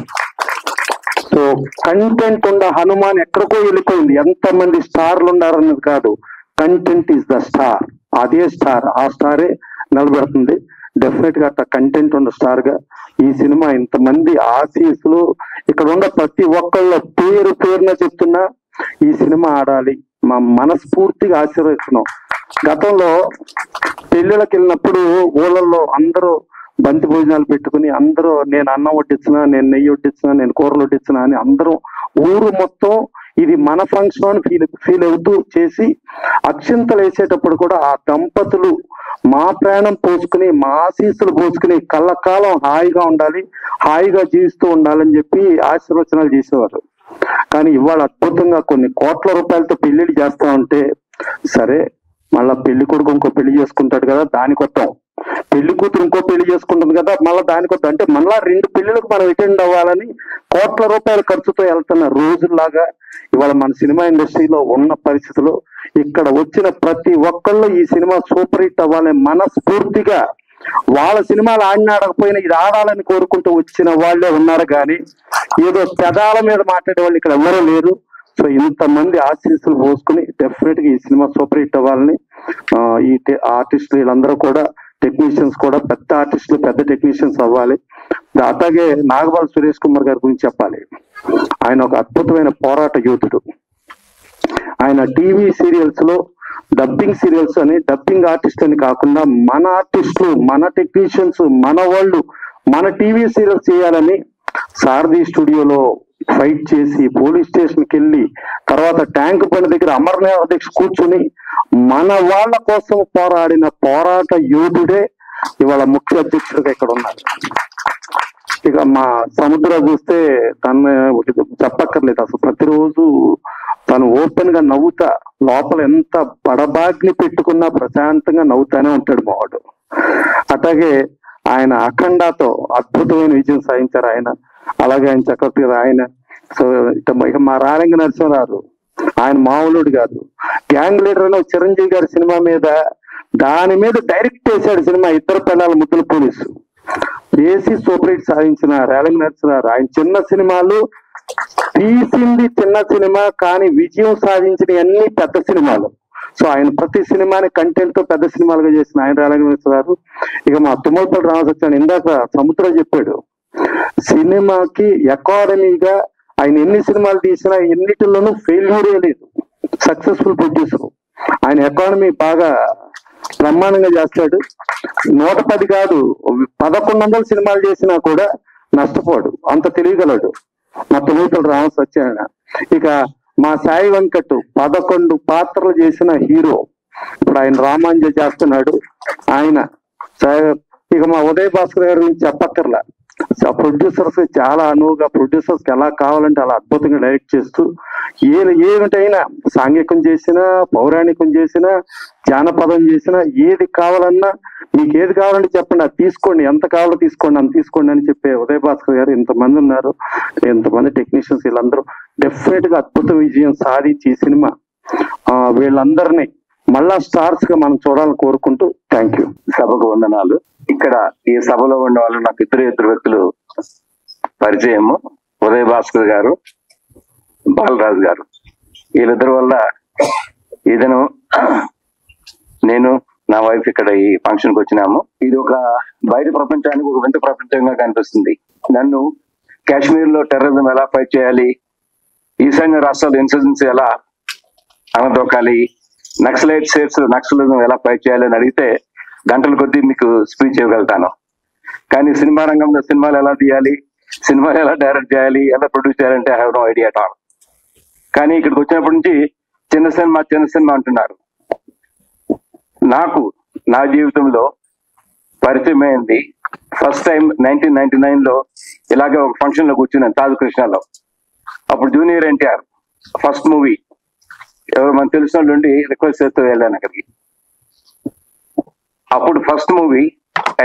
సో కంటెంట్ ఉన్న హనుమాన్ ఎక్కడికో వెళ్ళిపోయింది. ఎంతమంది స్టార్లు ఉన్నారన్నది కాదు, కంటెంట్ ఈస్ ద స్టార్. అదే స్టార్, ఆ స్టారే నిలబెడుతుంది. డెఫినెట్ గా అట్లా కంటెంట్ ఉన్న స్టార్ గా ఈ సినిమా ఇంతమంది ఆశీస్సులు, ఇక్కడ ఉన్న ప్రతి ఒక్కళ్ళ పేరున చెప్తున్నా ఈ సినిమా ఆడాలి, మా మనస్ఫూర్తిగా ఆశీర్వదిస్తున్నాం. గతంలో పెళ్లిళ్ళకి వెళ్ళినప్పుడు ఊళ్ళల్లో అందరూ బంతి భోజనాలు పెట్టుకుని అందరూ నేను అన్నం వడ్డించినా, నేను నెయ్యి వడ్డించినా, నేను కూరలు వడ్డించినా అని అందరూ ఊరు మొత్తం ఇది మన ఫంక్షన్ అని ఫీల్ అవుతూ చేసి అక్షింతలు వేసేటప్పుడు కూడా ఆ దంపతులు మా ప్రాణం పోసుకుని, మా ఆశీస్సులు పోసుకుని కళ్ళకాలం హాయిగా ఉండాలి, హాయిగా జీవిస్తూ ఉండాలని చెప్పి ఆశీర్వచనాలు చేసేవారు. కానీ ఇవాళ అద్భుతంగా కొన్ని కోట్ల రూపాయలతో పెళ్లిళ్ళు చేస్తా ఉంటే, సరే మళ్ళా పెళ్లి కొడుకు ఇంకో పెళ్లి చేసుకుంటాడు కదా దానికి వస్తాం, పెళ్లి కూతురు ఇంకో పెళ్లి చేసుకుంటుంది కదా మళ్ళీ దానికి వస్తాం. అంటే మళ్ళా 2 పెళ్లిలకు మనం అటెండ్ అవ్వాలని కోట్ల రూపాయల ఖర్చుతో వెళ్తున్న రోజుల్లాగా ఇవాళ మన సినిమా ఇండస్ట్రీలో ఉన్న పరిస్థితులు, ఇక్కడ వచ్చిన ప్రతి ఒక్కళ్ళు ఈ సినిమా సూపర్ హిట్ అవ్వాలని మనస్ఫూర్తిగా వాళ్ళ సినిమాలు ఆడకపోయినా ఇది ఆడాలని కోరుకుంటూ వచ్చిన వాళ్ళే ఉన్నారు కానీ ఏదో పెదాల మీద మాట్లాడే వాళ్ళు ఇక్కడ ఎవరూ లేరు. సో ఇంతమంది ఆశీస్సులు పోసుకుని డెఫినెట్ గా ఈ సినిమా సూపర్ హిట్ అవ్వాలని ఈ ఆర్టిస్టులు వీళ్ళందరూ కూడా, టెక్నీషియన్స్ కూడా పెద్ద ఆర్టిస్టులు పెద్ద టెక్నీషియన్స్ అవ్వాలి. అట్లాగే నాగబాల సురేష్ కుమార్ గారి గురించి చెప్పాలి. ఆయన ఒక అద్భుతమైన పోరాట యోధుడు. ఆయన టీవీ సీరియల్స్ లో డబ్బింగ్ సీరియల్స్ అని డబ్బింగ్ ఆర్టిస్ట్ అని కాకుండా మన ఆర్టిస్టులు మన టెక్నీషియన్స్ మన వాళ్ళు మన టీవీ సీరియల్స్ చేయాలని సారథి స్టూడియోలో ఫైట్ చేసి పోలీస్ స్టేషన్కి వెళ్ళి తర్వాత ట్యాంక్ బండ్ దగ్గర అమర్నాథ్ దీక్ష కూర్చుని మన వాళ్ళ కోసం పోరాడిన పోరాట యోధుడే ఇవాళ ముఖ్య అధ్యక్షుడిగా ఇక్కడ ఉన్నారు. ఇక మా సముద్ర చూస్తే తను చెప్పక్కర్లేదు, అసలు ప్రతిరోజు తను ఓపెన్ గా నవ్వుతా లోపల ఎంత బడబాగ్ని పెట్టుకున్నా ప్రశాంతంగా నవ్వుతానే ఉంటాడు మావాడు. అట్లాగే ఆయన అఖండాతో అద్భుతమైన విజయం సాధించారు ఆయన. అలాగే ఆయన చక్రవర్తి గారు ఆయన. సో ఇక మా రారంగ నరసింహరావు ఆయన మామూలుడు కాదు. గ్యాంగ్ లీడర్ అని చిరంజీవి గారి సినిమా మీద దాని మీద డైరెక్ట్ చేశాడు సినిమా ఇద్దరు పిల్లల ముద్దుల పోలీసు చేసి సూపర్ హిట్ సాధించిన రారంగ నరసింహరావు. ఆయన చిన్న సినిమాలు తీసింది చిన్న సినిమా కానీ విజయం సాధించిన అన్ని పెద్ద సినిమాలు. సో ఆయన ప్రతి సినిమాని కంటెంట్ తో పెద్ద సినిమాలుగా చేసిన ఆయన రారంగ నరసింహరావు. ఇక మా తుమ్మలపల్లి రామసత్యాన్ని ఇందాక సముద్రం చెప్పాడు, సినిమాకి అకాడమీగా ఆయన ఎన్ని సినిమాలు తీసినా ఎన్నిటిలోనూ ఫెయిల్యూరే లేదు, సక్సెస్ఫుల్ ప్రొడ్యూసర్. ఆయన ఎకానమీ బాగా బ్రహ్మాండంగా చేస్తాడు. 110 కాదు 1100 సినిమాలు చేసినా కూడా నష్టపోడు, అంత తెలియగలడు మా తుమ్మలపల్లి రామసత్యాయన. ఇక మా సాయి వెంకట్ 11 పాత్రలు చేసిన హీరో, ఇప్పుడు ఆయన రామాంజ చేస్తున్నాడు ఆయన. ఇక మా ఉదయ్ భాస్కర్ గారి గురించి చెప్పక్కర్లా, ప్రొడ్యూసర్స్ చాలా అనువుగా ప్రొడ్యూసర్స్ కి ఎలా కావాలంటే అలా అద్భుతంగా డైరెక్ట్ చేస్తూ ఏమిటైనా సాంఘికం చేసినా పౌరాణికం చేసినా జానపదం చేసినా ఏది కావాలన్నా మీకు ఏది కావాలంటే చెప్పండి అది తీసుకోండి, ఎంత కావాలో తీసుకోండి అంత తీసుకోండి అని చెప్పే ఉదయ్ భాస్కర్ గారు. ఇంతమంది ఉన్నారు, ఇంతమంది టెక్నీషియన్స్, వీళ్ళందరూ డెఫినెట్ గా అద్భుత విజయం సాధించి ఈ సినిమా వీళ్ళందరినీ మళ్ళా స్టార్స్ గా మనం చూడాలని కోరుకుంటూ థ్యాంక్ యూ. సభకు వందనాలు. ఇక్కడ ఈ సభలో ఉన్న వాళ్ళు నాకు ఇద్దరు వ్యక్తులు పరిచయము, ఉదయ్ భాస్కర్ గారు, బాలరాజు గారు. వీళ్ళిద్దరి వల్ల ఇదను నేను నా వైఫ్ ఇక్కడ ఈ ఫంక్షన్ కి వచ్చినాము. ఇది ఒక బయట ప్రపంచానికి ఒక వింత ప్రపంచంగా కనిపిస్తుంది. నన్ను కాశ్మీర్ లో టెర్రరిజం ఎలా ఫైట్ చేయాలి, ఈశాన్య రాష్ట్రాల ఇన్సర్జెన్సీ ఎలా అనదొక్కాలి, నక్సలైట్ స్టేట్స్ నక్సలిజం ఎలా ఫైట్ చేయాలి అని అడిగితే గంటల కొద్దీ మీకు స్పీచ్ ఇవ్వగలుగుతాను. కానీ సినిమా రంగంలో సినిమాలు ఎలా తీయాలి, సినిమాలు ఎలా డైరెక్ట్ చేయాలి, ఎలా ప్రొడ్యూస్ చేయాలంటే I have no idea at all. కానీ ఇక్కడికి వచ్చినప్పటి నుంచి చిన్న సినిమా అంటున్నారు. నాకు నా జీవితంలో పరిచయం అయింది ఫస్ట్ టైం 1999 లో ఇలాగే ఒక ఫంక్షన్ లో కూర్చున్నాను తాజ్ కృష్ణలో. అప్పుడు జూనియర్ ఎన్టీఆర్ ఫస్ట్ మూవీ ఎవరు మనకు తెలిసిన వాళ్ళు ఉండి రిక్వెస్ట్ చేస్తూ వెళ్ళాను అక్కడికి. అప్పుడు first movie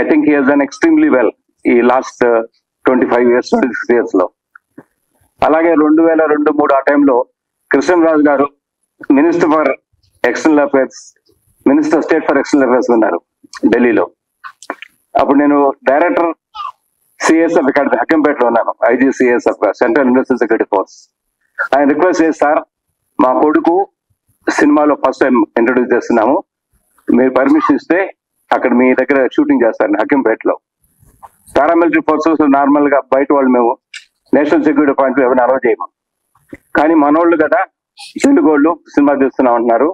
I think he has done extremely well ఈ లాస్ట్ 25 years 26 years లో. అలాగే 2002-03 ఆ టైంలో కృష్ణరాజు గారు minister for external affairs, minister state for external affairs ఉన్నారు ఢిల్లీలో. అప్పుడు నేను డైరెక్టర్ సిఎస్ఎఫ్ ఇక్కడ హకంపేటలో ఉన్నాను, IG CSF central university security force. ఆయన రిక్వెస్ట్ చేసి, సార్ మా కొడుకు సినిమాలో ఫస్ట్ టైం ఇంట్రొడ్యూస్ చేస్తున్నాము, మీరు పర్మిషన్ ఇస్తే అక్కడ మీ దగ్గర షూటింగ్ చేస్తాను హకంపేటలో. పారామిలిటరీ ఫోర్సెస్ నార్మల్ గా బయట వాళ్ళు మేము నేషనల్ సెక్యూరిటీ పాయింట్ ఎవరిని అలౌ చేయము, కానీ మనోళ్ళు కదా తెలుగు వాళ్ళు సినిమా తీస్తున్నాం అంటున్నారు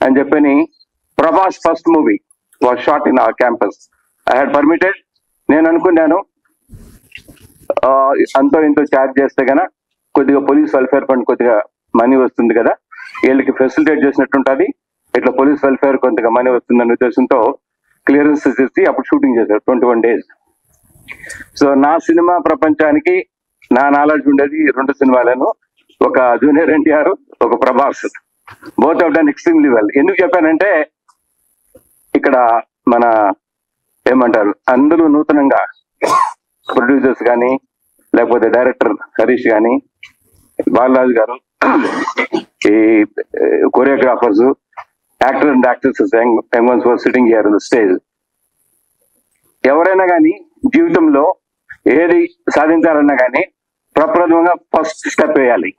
అని చెప్పని Prabhas first movie was shot in our campus. I had permitted. నేను అనుకున్నాను అంతో ఇంతో ఛార్జ్ చేస్తే గన కొద్దిగా పోలీస్ వెల్ఫేర్ ఫండ్ కొద్దిగా మనీ వస్తుంది కదా, వీళ్ళకి ఫెసిలిటేట్ చేసినట్టుంటది, ఇట్లా పోలీస్ వెల్ఫేర్ కొంతగా మనీ వస్తుందనే ఉద్దేశంతో క్లియరెన్స్ చేసి అప్పుడు షూటింగ్ చేశారు 21 days. సో నా సినిమా ప్రపంచానికి నా నాలెడ్జ్ ఉండేది 2 సినిమాలను, ఒక జూనియర్ ఎన్టీఆర్, ఒక Prabhas. Both of done extremely well. ఎందుకు చెప్పానంటే ఇక్కడ మన ఏమంటారు అందరూ నూతనంగా ప్రొడ్యూసర్స్ కానీ లేకపోతే డైరెక్టర్ హరీష్ కానీ బాలరాజు గారు ఈ choreographers actor and actresses young ones for sitting here on the stage. ఎవరైనా కానీ జీవితంలో ఏది సాధించాలన్నా కానీ ప్రప్రథమంగా ఫస్ట్ స్టెప్ వేయాలి.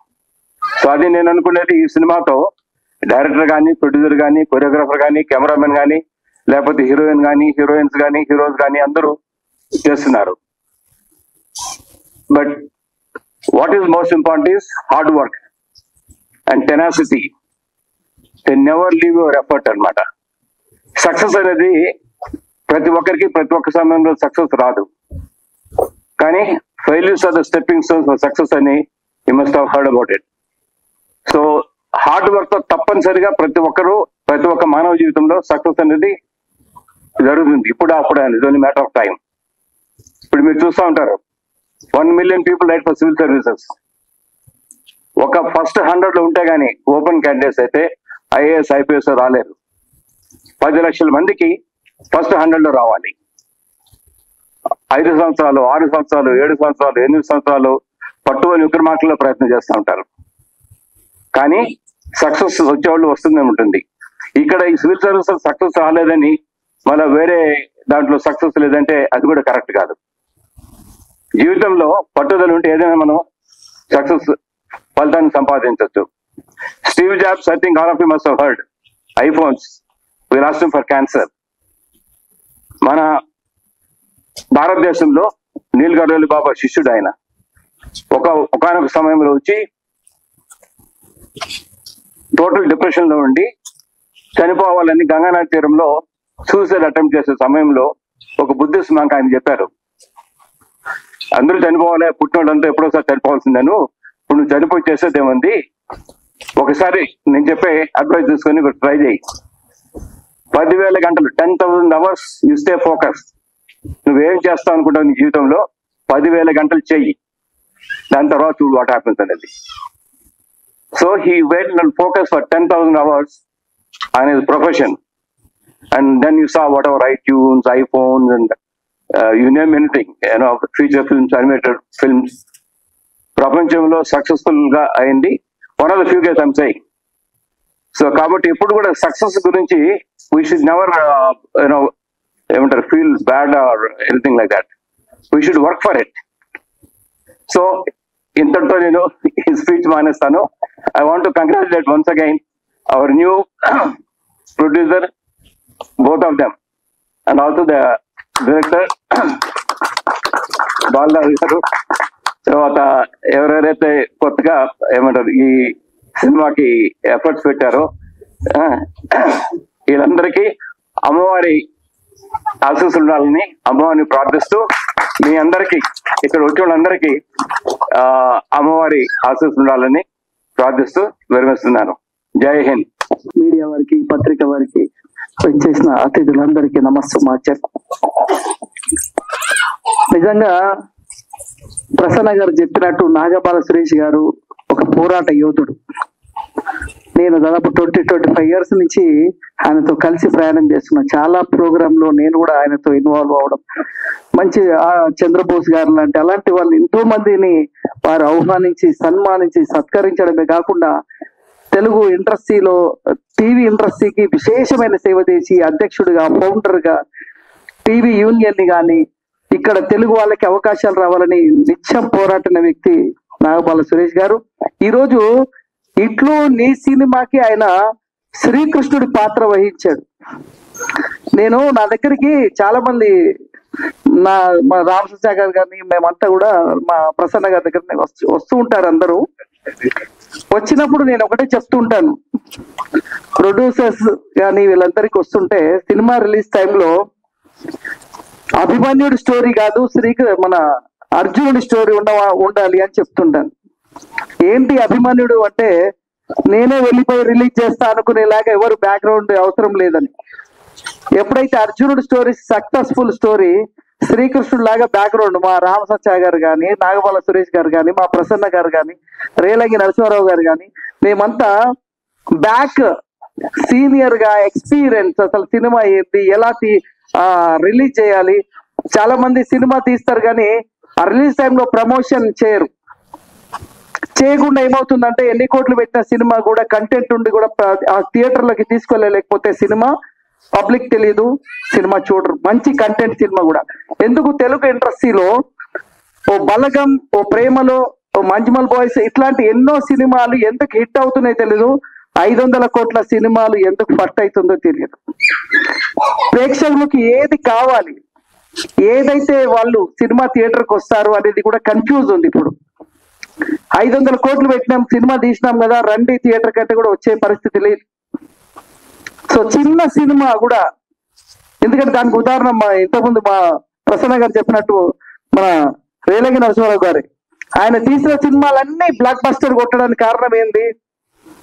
సో అది నేను అనుకునేది ఈ సినిమాతో డైరెక్టర్ కానీ, ప్రొడ్యూసర్ కానీ, కొరియోగ్రాఫర్ కానీ, కెమెరామెన్ కానీ, లేకపోతే హీరోయిన్ కానీ, హీరోయిన్స్ కానీ, హీరోస్ కానీ అందరూ చేస్తున్నారు. But what is most important is hard work and tenacity. They never leave your effort అనమాట. సక్సెస్ అనేది ప్రతి ఒక్కరికి ప్రతి ఒక్క సమయంలో సక్సెస్ రాదు, కానీ failures are the stepping stones for success అని you must have heard about it. So hard work తో తప్పనిసరిగా ప్రతి ఒక్క మానవ జీవితంలో సక్సెస్ అనేది జరుగుతుంది. ఇప్పుడు it's only matter of time. ఇప్పుడు మీరు చూస్తూ ఉంటారు 1 million people right for civil services. ఒక ఫస్ట్ 100 లో ఉంటే గానీ ఓపెన్ క్యాండిడేట్స్ అయితే ఐఏఎస్ ఐపీఎస్ రాలేరు. 10 లక్షల మందికి ఫస్ట్ 100 లో రావాలి. 5 సంవత్సరాలు, 6 సంవత్సరాలు, 7 సంవత్సరాలు, 8 సంవత్సరాలు పట్టుకొని విక్రమార్కుల్లో ప్రయత్నం చేస్తూ ఉంటారు. కానీ సక్సెస్ వచ్చేవాళ్ళు వస్తుందే ఉంటుంది. ఇక్కడ ఈ సివిల్ సర్వీసెస్ సక్సెస్ రాలేదని మళ్ళీ వేరే దాంట్లో సక్సెస్ లేదంటే అది కూడా కరెక్ట్ కాదు. జీవితంలో పట్టుదల ఉంటే ఏదైనా మనం సక్సెస్ ఫలితాన్ని సంపాదించవచ్చు. Steve Jobs, I think all of you must have heard, iPhones we lost him for cancer. మన భారతదేశంలో నీల్ గడ్కరీ బాబా శిష్యుడు ఆయన. ఒకనొక సమయంలో వచ్చి టోటల్ డిప్రెషన్ లో ఉండి చనిపోవాలని గంగానది తీరంలో సూసైడ్ అటెంప్ట్ చేసే సమయంలో ఒక బుద్ధిస్ట్ మంక్ ఆయన చెప్పారు, అందరూ చనిపోవాలి, పుట్టినోడంతా ఎప్పుడోసారి చనిపోవాల్సిందేను, ఇప్పుడు నువ్వు చనిపోయి చేసేదేముంది, ఒకసారి నేను చెప్పే అడ్వైస్ తీసుకొని ట్రై చేయి. 10,000 గంటలు 10,000 hours యూ స్టే ఫోకస్. నువ్వేం చేస్తావు అనుకుంటావు నీ జీవితంలో 10,000 గంటలు చెయ్యి, దాని తర్వాత చూడు వాట్ హ్యాపెన్స్ అనేది. So he wait and focus for 10,000 hours on his profession, and then you saw whatever iTunes, iPhones, and you name anything, feature films, animated films, ప్రపంచంలో సక్సెస్ఫుల్ గా అయింది. One of the few case I'm saying. So కాబట్టి ఇప్పుడు కూడా success గురించి we should never ఏమంటారు feel bad or anything like that. We should work for it. So ఇంతటితో నేను ఈ స్పీచ్ మానేస్తాను. I want to congratulate once again our new producer, both of them, and also the director Balaraju garu. తర్వాత ఎవరెవరైతే కొత్తగా ఏమంటారు ఈ సినిమాకి ఎఫర్ట్స్ పెట్టారో వీళ్ళందరికీ అమ్మవారి ఆశీస్సులు ఉండాలని అమ్మవారిని ప్రార్థిస్తూ మీ అందరికీ ఇక్కడ వచ్చిన వాళ్ళందరికీ అమ్మవారి ఆశీస్సులు ఉండాలని ప్రార్థిస్తూ విరమిస్తున్నాను. జై హింద్. మీడియా వారికి, పత్రిక వారికి, వచ్చేసిన అతిథులందరికీ నమస్సుమాచర్. నిజంగా ప్రసన్న గారు చెప్పినట్టు నాగబాల సురేష్ గారు ఒక పోరాట యోధుడు. నేను దాదాపు 20-25 years నుంచి ఆయనతో కలిసి ప్రయాణం చేస్తున్నా. చాలా ప్రోగ్రామ్ లో నేను కూడా ఆయనతో ఇన్వాల్వ్ అవ్వడం, మంచి చంద్రబోస్ గారు అలాంటి వాళ్ళు ఎంతో మందిని వారు ఆహ్వానించి సన్మానించి సత్కరించడమే కాకుండా తెలుగు ఇండస్ట్రీలో టీవీ ఇండస్ట్రీకి విశేషమైన సేవ చేసి అధ్యక్షుడిగా, ఫౌండర్ గా టీవీ యూనియన్ ని కానీ ఇక్కడ తెలుగు వాళ్ళకి అవకాశాలు రావాలని నిత్యం పోరాడిన వ్యక్తి నాగబాల సురేష్ గారు. ఈరోజు ఇట్లో నీ సినిమాకి ఆయన శ్రీకృష్ణుడి పాత్ర వహించాడు. నా దగ్గరికి చాలా మంది మా రామకృష్ణ గారు కానీ మేమంతా కూడా మా ప్రసన్న గారి దగ్గర వస్తూ ఉంటారు. అందరూ వచ్చినప్పుడు నేను ఒకటే చెప్తూ ఉంటాను, ప్రొడ్యూసర్స్ కానీ వీళ్ళందరికీ వస్తుంటే సినిమా రిలీజ్ టైంలో అభిమన్యుడి స్టోరీ కాదు, మన అర్జునుడి స్టోరీ ఉండాలి అని చెప్తుంటాను. ఏంటి అభిమన్యుడు అంటే నేనే వెళ్ళిపోయి రిలీజ్ చేస్తా అనుకునేలాగా ఎవరు బ్యాక్గ్రౌండ్ అవసరం లేదని. ఎప్పుడైతే అర్జునుడి స్టోరీ సక్సెస్ఫుల్ స్టోరీ, శ్రీకృష్ణుడు లాగా బ్యాక్గ్రౌండ్ మా రామసత్య గారు కానీ, నాగబాల సురేష్ గారు కానీ, మా ప్రసన్న గారు కానీ, రేలంగి నరసింహారావు గారు కానీ మేమంతా బ్యాక్ సీనియర్ గా ఎక్స్పీరియన్స్, అసలు సినిమా ఏంటి, ఎలా రిలీజ్ చేయాలి. చాలా మంది సినిమా తీస్తారు కానీ ఆ రిలీజ్ టైంలో ప్రమోషన్ చేయరు. చేయకుండా ఏమవుతుందంటే ఎన్ని కోట్లు పెట్టిన సినిమా కూడా కంటెంట్ ఉండి కూడా ఆ థియేటర్లకి తీసుకెళ్ళలేకపోతే సినిమా పబ్లిక్ తెలియదు, సినిమా చూడరు. మంచి కంటెంట్ సినిమా కూడా. ఎందుకు తెలుగు ఇండస్ట్రీలో ఓ బలగం, ఓ ప్రేమలో, ఓ మంజుమల్ బాయ్స్ ఇట్లాంటి ఎన్నో సినిమాలు ఎందుకు హిట్ అవుతున్నాయో తెలియదు. 500 కోట్ల సినిమాలు ఎందుకు ఫట్ అవుతుందో తెలియదు. ప్రేక్షకులకి ఏది కావాలి, ఏదైతే వాళ్ళు సినిమా థియేటర్కి వస్తారు అనేది కూడా కన్ఫ్యూజ్ ఉంది. ఇప్పుడు 500 కోట్లు పెట్టినాం, సినిమా తీసినాం కదా, రండి థియేటర్ కంటే కూడా వచ్చే పరిస్థితి లేదు. సో చిన్న సినిమా కూడా, ఎందుకంటే దానికి ఉదాహరణ ఇంతకుముందు మా ప్రసన్న గారు చెప్పినట్టు మన రేలంగి నరసింహారావు గారు, ఆయన తీసిన సినిమాలన్నీ బ్లాక్ బస్టర్ కొట్టడానికి కారణం ఏంది?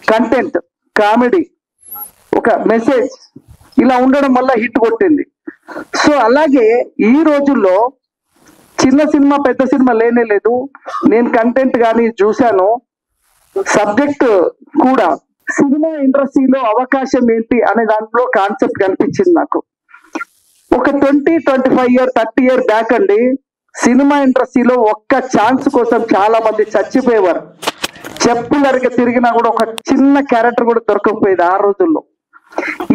కంటెంట్, కామెడీ, ఒక మెసేజ్ ఇలా ఉండడం వల్ల హిట్ కొట్టింది. సో అలాగే ఈ రోజుల్లో చిన్న సినిమా పెద్ద సినిమా లేనే లేదు. నేను కంటెంట్ కానీ చూశాను, సబ్జెక్ట్ కూడా. సినిమా ఇండస్ట్రీలో అవకాశం ఏంటి అనే దాంట్లో కాన్సెప్ట్ కనిపించింది నాకు. ఒక 20-25 ఇయర్ 30 ఇయర్ బ్యాక్ అండి, సినిమా ఇండస్ట్రీలో ఒక్క ఛాన్స్ కోసం చాలా మంది చచ్చిపోయేవారు. చెప్పులరిగా తిరిగినా కూడా ఒక చిన్న క్యారెక్టర్ కూడా దొరకకపోయేది ఆ రోజుల్లో.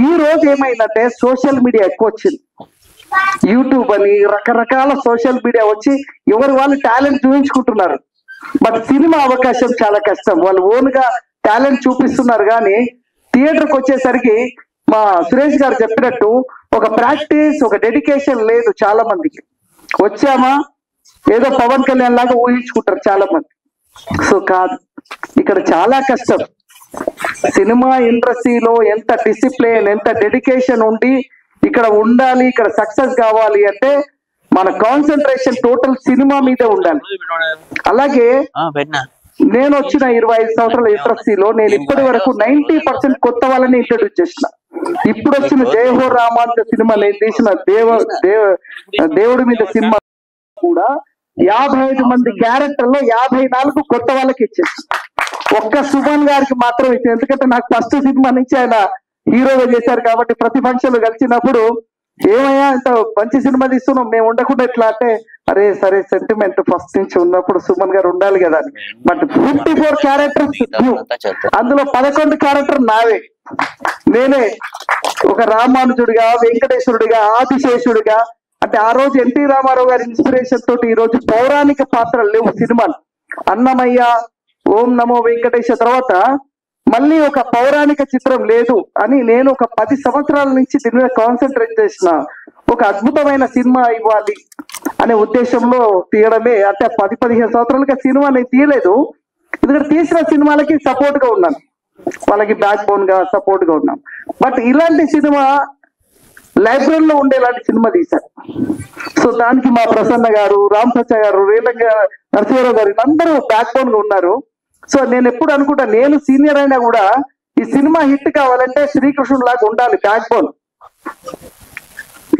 ఈ రోజు ఏమైందంటే సోషల్ మీడియా ఎక్కువ వచ్చింది. యూట్యూబ్ అని రకరకాల సోషల్ మీడియా వచ్చి ఎవరు వాళ్ళు టాలెంట్ చూపించుకుంటున్నారు. బట్ సినిమా అవకాశం చాలా కష్టం. వాళ్ళు ఓన్ గా టాలెంట్ చూపిస్తున్నారు కానీ థియేటర్కి వచ్చేసరికి మా సురేష్ గారు చెప్పినట్టు ఒక ప్రాక్టీస్, ఒక డెడికేషన్ లేదు చాలా మందికి. వచ్చామా ఏదో పవన్ కళ్యాణ్ లాగా ఊహించుకుంటారు చాలా మంది. సో కాదు, ఇక్కడ చాలా కష్టం. సినిమా ఇండస్ట్రీలో ఎంత డిసిప్లిన్, ఎంత డెడికేషన్ ఉండి ఇక్కడ ఉండాలి, ఇక్కడ సక్సెస్ కావాలి అంటే మన కాన్సన్ట్రేషన్ టోటల్ సినిమా మీదే ఉండాలి. అలాగే నేను వచ్చిన 25 సంవత్సరాల ఇండస్ట్రీలో నేను ఇప్పటి వరకు 90% కొత్త వాళ్ళని ఇంట్రడ్యూస్ చేసిన. ఇప్పుడు వచ్చిన జయహో రామాంజ సినిమా, నేను తీసిన దేవుడి మీద సినిమా కూడా 55 మంది క్యారెక్టర్లో 54 కొత్త వాళ్ళకి ఇచ్చేసి, ఒక్క సుమన్ గారికి మాత్రం ఇచ్చింది. ఎందుకంటే నాకు ఫస్ట్ సినిమా నుంచి ఆయన హీరోగా చేశారు కాబట్టి ప్రతి ఫంక్షన్ కలిసినప్పుడు ఏమయ్యా ఇంత మంచి సినిమా తీస్తున్నాం, మేము ఉండకుండా ఎట్లా అంటే, అరే సరే సెంటిమెంట్ ఫస్ట్ నుంచి ఉన్నప్పుడు సుమన్ గారు ఉండాలి కదా అని. బట్ 54 క్యారెక్టర్స్, అందులో 11 క్యారెక్టర్ నావే. నేనే ఒక రామానుజుడిగా, వెంకటేశ్వరుడిగా, ఆదిశేషుడిగా. అంటే ఆ రోజు ఎన్టీ రామారావు గారి ఇన్స్పిరేషన్ తోటి ఈ రోజు పౌరాణిక పాత్రలు లేవు సినిమాలు. అన్నమయ్య, ఓం నమో వెంకటేశ తర్వాత మళ్ళీ ఒక పౌరాణిక చిత్రం లేదు అని నేను ఒక 10 సంవత్సరాల నుంచి దీని మీద కాన్సన్ట్రేట్ చేసిన. ఒక అద్భుతమైన సినిమా ఇవ్వాలి అనే ఉద్దేశంలో తీయడమే. అంటే 10-15 సంవత్సరాలుగా సినిమా నేను తీయలేదు, ఎందుకంటే తీసిన సినిమాలకి సపోర్ట్ గా ఉన్నాను, వాళ్ళకి బ్యాక్ బోన్ గా సపోర్ట్ గా ఉన్నాం. బట్ ఇలాంటి సినిమా లైబ్రరీలో ఉండేలాంటి సినిమా తీశారు. సో దానికి మా ప్రసన్న గారు, రామ్ సచ్చా గారు, రేలంగి నరసింహారావు గారు అందరూ బ్యాక్ బోన్ గా ఉన్నారు. సో నేను ఎప్పుడు అనుకుంటా, నేను సీనియర్ అయినా కూడా ఈ సినిమా హిట్ కావాలంటే శ్రీకృష్ణుడు లాగా ఉండాలి బ్యాక్ బోన్.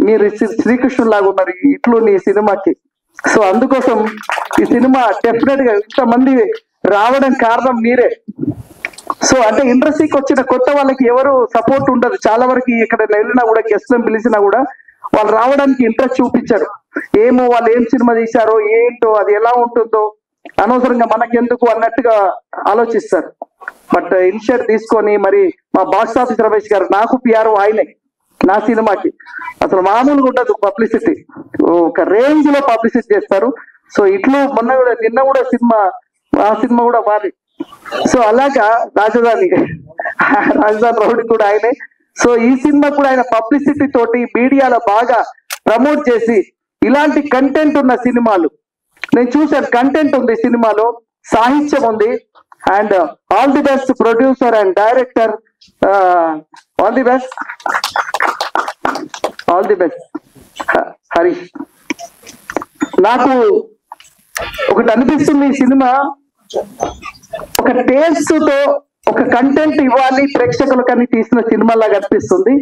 మీరు శ్రీకృష్ణుడు లాగా ఉన్నారు ఇట్లు నీ సినిమాకి. సో అందుకోసం ఈ సినిమా డెఫినెట్ గా ఇంతమంది రావడం కారణం మీరే. సో అంటే ఇండస్ట్రీకి వచ్చిన కొత్త వాళ్ళకి ఎవరు సపోర్ట్ ఉండదు. చాలా వరకు ఇక్కడ వెళ్ళినా కూడా గెస్ట్లను పిలిచినా కూడా వాళ్ళు రావడానికి ఇంట్రెస్ట్ చూపించారు. ఏమో వాళ్ళు ఏం సినిమా తీశారో ఏంటో, అది ఎలా ఉంటుందో అనవసరంగా మనకెందుకు అన్నట్టుగా ఆలోచిస్తారు. బట్ ఇనిషియేటివ్ తీసుకొని మరి మా బాక్స్ ఆఫీస్ రమేష్ గారు, నాకు పిఆర్ఓ ఆయనే నా సినిమాకి, అసలు మామూలుగా ఉండదు పబ్లిసిటీ, ఒక రేంజ్ లో పబ్లిసిటీ చేస్తారు. సో ఇట్లు మొన్న కూడా నిన్న కూడా సినిమా, ఆ సినిమా కూడా బాగా. సో అలాగా రాజధాని రౌడీ కూడా ఆయనే. సో ఈ సినిమా కూడా ఆయన పబ్లిసిటీ తోటి మీడియాలో బాగా ప్రమోట్ చేసి ఇలాంటి కంటెంట్ ఉన్న సినిమాలు నేను చూసాను. కంటెంట్ ఉంది సినిమాలో, సాహిత్యం ఉంది. And all the best producer and director, all the best, all the best Harish. నాకు ఒకటి అనిపిస్తుంది, ఈ సినిమా ఒక టేస్ట్ తో ఒక కంటెంట్ ఇవ్వాలి ప్రేక్షకులకని తీసిన సినిమా లాగా అనిపిస్తుంది.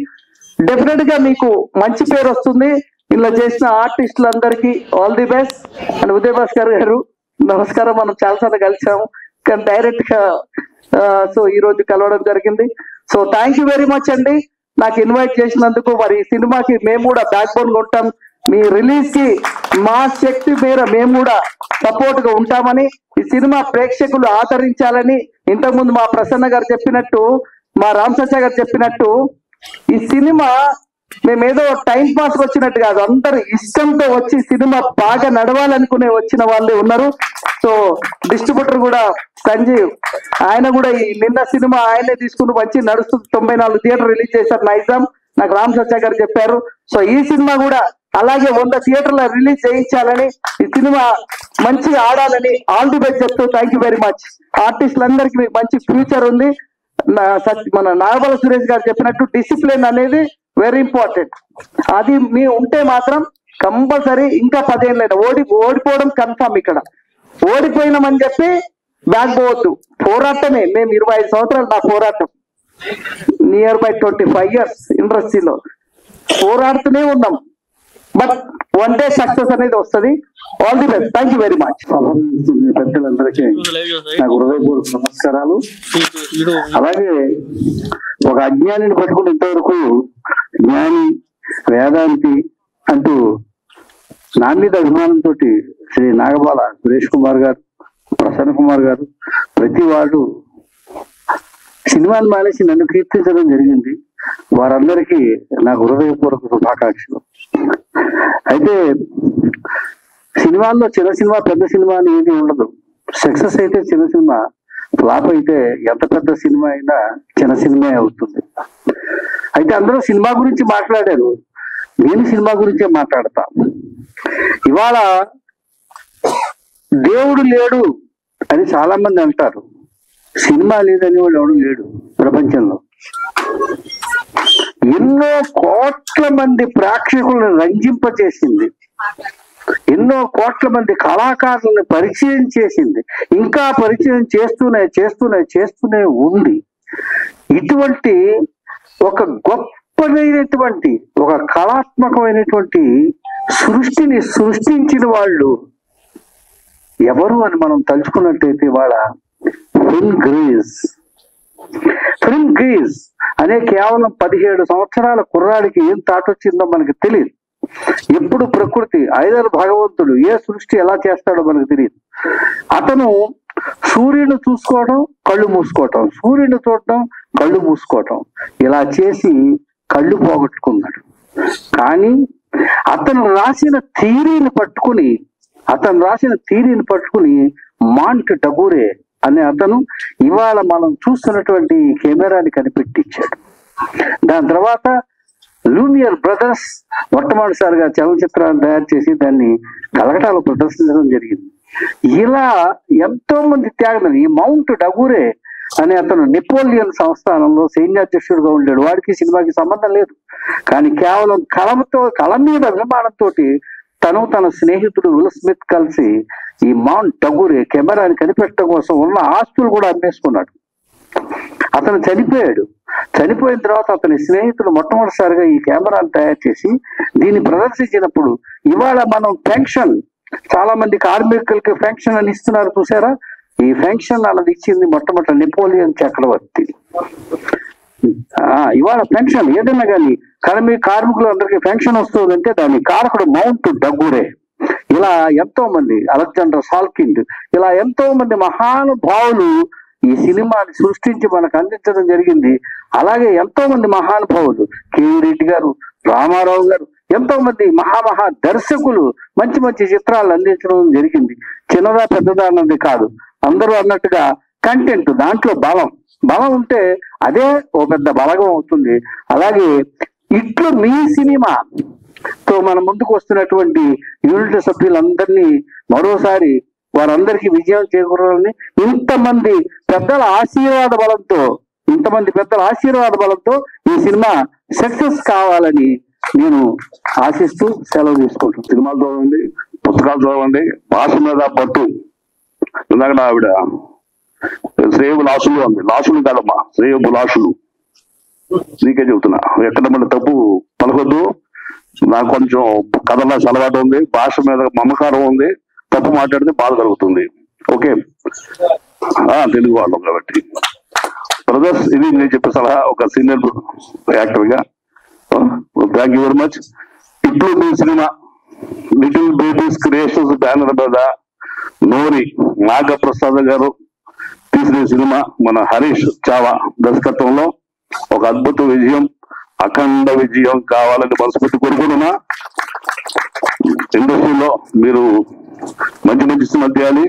డెఫినెట్ గా మీకు మంచి పేరు వస్తుంది. ఇలా చేసిన ఆర్టిస్టులందరికీ all the best. And Uday Bhaskar garu నమస్కారం, మనం చాలాసార్లు కలిసాము కానీ డైరెక్ట్ గా సో ఈ రోజు కలవడం జరిగింది. So thank you very much అండి నాకు ఇన్వైట్ చేసినందుకు. మరి ఈ సినిమాకి మేము కూడా బ్యాక్ బోన్ ఉంటాం, మీ రిలీజ్ కి మా శక్తి మేర మేము కూడా సపోర్ట్ గా ఉంటామని, ఈ సినిమా ప్రేక్షకులు ఆదరించాలని, ఇంతకుముందు మా ప్రసన్న గారు చెప్పినట్టు, మా రామ్ సత్య గారు చెప్పినట్టు, ఈ సినిమా మేమేదో టైం పాస్ వచ్చినట్టు కాదు, అందరు ఇష్టంతో వచ్చి సినిమా బాగా నడవాలనుకునే వచ్చిన వాళ్ళే ఉన్నారు. సో డిస్ట్రిబ్యూటర్ కూడా సంజీవ్, ఆయన కూడా ఈ నిన్న సినిమా ఆయనే తీసుకుని వచ్చి నడుస్తుంది, 94 థియేటర్ రిలీజ్ చేశారు నైజాం, నాకు రామ్ సత్య గారు చెప్పారు. సో ఈ సినిమా కూడా అలాగే 100 థియేటర్ల రిలీజ్ చేయించాలని, ఈ సినిమా మంచిగా ఆడాలని ఆల్ ది బెస్ట్ చెప్తూ థ్యాంక్ యూ వెరీ మచ్. ఆర్టిస్టులందరికీ మీకు మంచి ఫ్యూచర్ ఉంది. మన నాగబాల సురేష్ గారు చెప్పినట్టు డిసిప్లిన్ అనేది వెరీ ఇంపార్టెంట్. అది మీ ఉంటే మాత్రం కంపల్సరీ ఇంకా 10 ఏళ్ళైనా ఓడిపోవడం కన్ఫర్మ్. ఇక్కడ ఓడిపోయినామని చెప్పి బ్యాక్ పోవద్దు, పోరాటమే. మేము 25 సంవత్సరాలు నా పోరాటం, నియర్ బై 25 years ఇండస్ట్రీలో పోరాడుతూనే ఉన్నాం. బట్ వన్ డే సక్సెస్ అనేది వస్తుంది. All the best, thank you very much. పెద్దలందరికీ నాకు హృదయపూర్వక నమస్కారాలు. అలాగే ఒక అజ్ఞానిని పట్టుకుని ఇంతవరకు జ్ఞాని వేదాంతి అంటూ నా మీద అభిమానంతో శ్రీ నాగబాల సురేష్ కుమార్ గారు, ప్రసన్న కుమార్ గారు, ప్రతి వాడు సినిమాలు మానేసి నన్ను కీర్తించడం జరిగింది. వారందరికీ నాకు హృదయపూర్వక శుభాకాంక్షలు. అయితే సినిమాల్లో చిన్న సినిమా పెద్ద సినిమా అని ఏది ఉండదు. సక్సెస్ అయితే చిన్న సినిమా, ఫ్లాప్ అయితే ఎంత పెద్ద సినిమా అయినా చిన్న సినిమా అవుతుంది. అయితే అందరూ సినిమా గురించి మాట్లాడారు, నేను సినిమా గురించే మాట్లాడతా. ఇవాళ దేవుడు లేడు అని చాలా మంది అంటారు. సినిమా లేదని వాడు ఎవడు లేడు ప్రపంచంలో. ఎన్నో కోట్ల మంది ప్రేక్షకులను రంజింపచేసింది, ఎన్నో కోట్ల మంది కళాకారులను పరిచయం చేసింది, ఇంకా పరిచయం చేస్తూనే ఉంది. ఇటువంటి ఒక గొప్పదైనటువంటి ఒక కళాత్మకమైనటువంటి సృష్టిని సృష్టించిన వాళ్ళు ఎవరు అని మనం తలుచుకున్నట్టయితే వాళ్ళ ఫిల్మ్ గ్రీజ్ అనే కేవలం 17 సంవత్సరాల కుర్రాడికి ఏం తాటొచ్చిందో మనకు తెలియదు. ఎప్పుడు ప్రకృతి ఐదరు భగవంతుడు ఏ సృష్టి ఎలా చేస్తాడో మనకు తెలియదు. అతను సూర్యుని చూసుకోవడం, కళ్ళు మూసుకోవటం, సూర్యుని చూడటం, కళ్ళు మూసుకోవటం, ఇలా చేసి కళ్ళు పోగొట్టుకున్నాడు. కానీ అతను రాసిన థియరీని పట్టుకుని మాంట్ డగూరే అనే అతను ఇవాళ మనం చూస్తున్నటువంటి కెమెరాని కనిపెట్టించాడు. దాని తర్వాత లూమియర్ బ్రదర్స్ మొట్టమొదటిసారిగా చలనచిత్రాన్ని తయారు చేసి దాన్ని కలకటాలో ప్రదర్శించడం జరిగింది. ఇలా ఎంతో మంది త్యాగం. ఈ మౌంట్ డగూరే అనే అతను నెపోలియన్ సంస్థానంలో సైన్యాధ్యక్షుడుగా ఉండాడు. వాడికి సినిమాకి సంబంధం లేదు. కానీ కేవలం కళ మీద అభిమానంతో తన స్నేహితుడు విల్ స్మిత్ కలిసి ఈ మౌంట్ డగూరే కెమెరాని కనిపెట్టడం కోసం ఉన్న ఆస్తులు కూడా అమ్మేసుకున్నాడు. అతను చనిపోయిన తర్వాత అతని స్నేహితుడు మొట్టమొదటిసారిగా ఈ కెమెరాను తయారు చేసి దీన్ని ప్రదర్శించినప్పుడు ఇవాళ మనం పెన్షన్, చాలా మంది కార్మికులకి పెన్షన్ అని ఇస్తున్నారు చూసారా, ఈ పెన్షన్ అన్నది ఇచ్చింది మొట్టమొదటి నెపోలియన్ చక్రవర్తి. ఇవాళ పెన్షన్ ఏదైనా కానీ కార్మికులు అందరికీ పెన్షన్ వస్తుందంటే దాని కారకుడు మౌంట్ డగూరే. ఇలా ఎంతో మంది, అలెగ్జాండర్ సాల్కిండ్, ఇలా ఎంతో మంది మహానుభావులు ఈ సినిమాని సృష్టించి మనకు అందించడం జరిగింది. అలాగే ఎంతో మంది మహానుభావులు, కేవీ రెడ్డి గారు, రామారావు గారు, ఎంతో మంది మహా దర్శకులు మంచి చిత్రాలు అందించడం జరిగింది. చిన్నదా పెద్దదా అన్నది కాదు, అందరూ అన్నట్టుగా కంటెంట్, దాంట్లో బలం ఉంటే అదే ఓ పెద్ద బలగం అవుతుంది. అలాగే ఇట్లు మీ సినిమాతో మన ముందుకు వస్తున్నటువంటి యూనిట్ సభ్యులందరినీ మరోసారి వారందరికీ విజయం చేకూరాలని, ఇంతమంది పెద్దల ఆశీర్వాద బలంతో ఈ సినిమా సక్సెస్ కావాలని నేను ఆశిస్తూ సెలవు తీసుకుంటాను. సినిమాలు చదవండి, పుస్తకాలు చదవండి, భాష మీద పట్టు. ఇందాక ఆవిడ శ్రేయబులాసులు అంది, లాసులు కాదమ్మా, శ్రేయబులాసులు. నీకే చెబుతున్నా, ఎక్కడ మన తప్పు పలకొద్దు. నాకు కొంచెం కథలో అలవాటు ఉంది, భాష మీద మమకారం ఉంది, తప్పు మాట్లాడితే బాధ కలుగుతుంది. ఓకే, తెలుగు వాళ్ళం కాబట్టి బ్రదర్స్, ఇది నేను చెప్పే సలహా ఒక సీనియర్ యాక్టర్ గా. Thank you very much. ఇప్పుడు మీ సినిమా లిటిల్ బేబీస్ క్రియేషన్స్ బ్యానర్ మీద నోరి నాగప్రసాద్ గారు తీసిన సినిమా మన హరీష్ చావా దర్శకత్వంలో ఒక అద్భుత విజయం, అఖండ విజయం కావాలని మనస్ఫూర్తి కోరుకుంటున్నా. ఇండస్ట్రీలో మీరు మంచి మంచి సినిమా తీయాలి,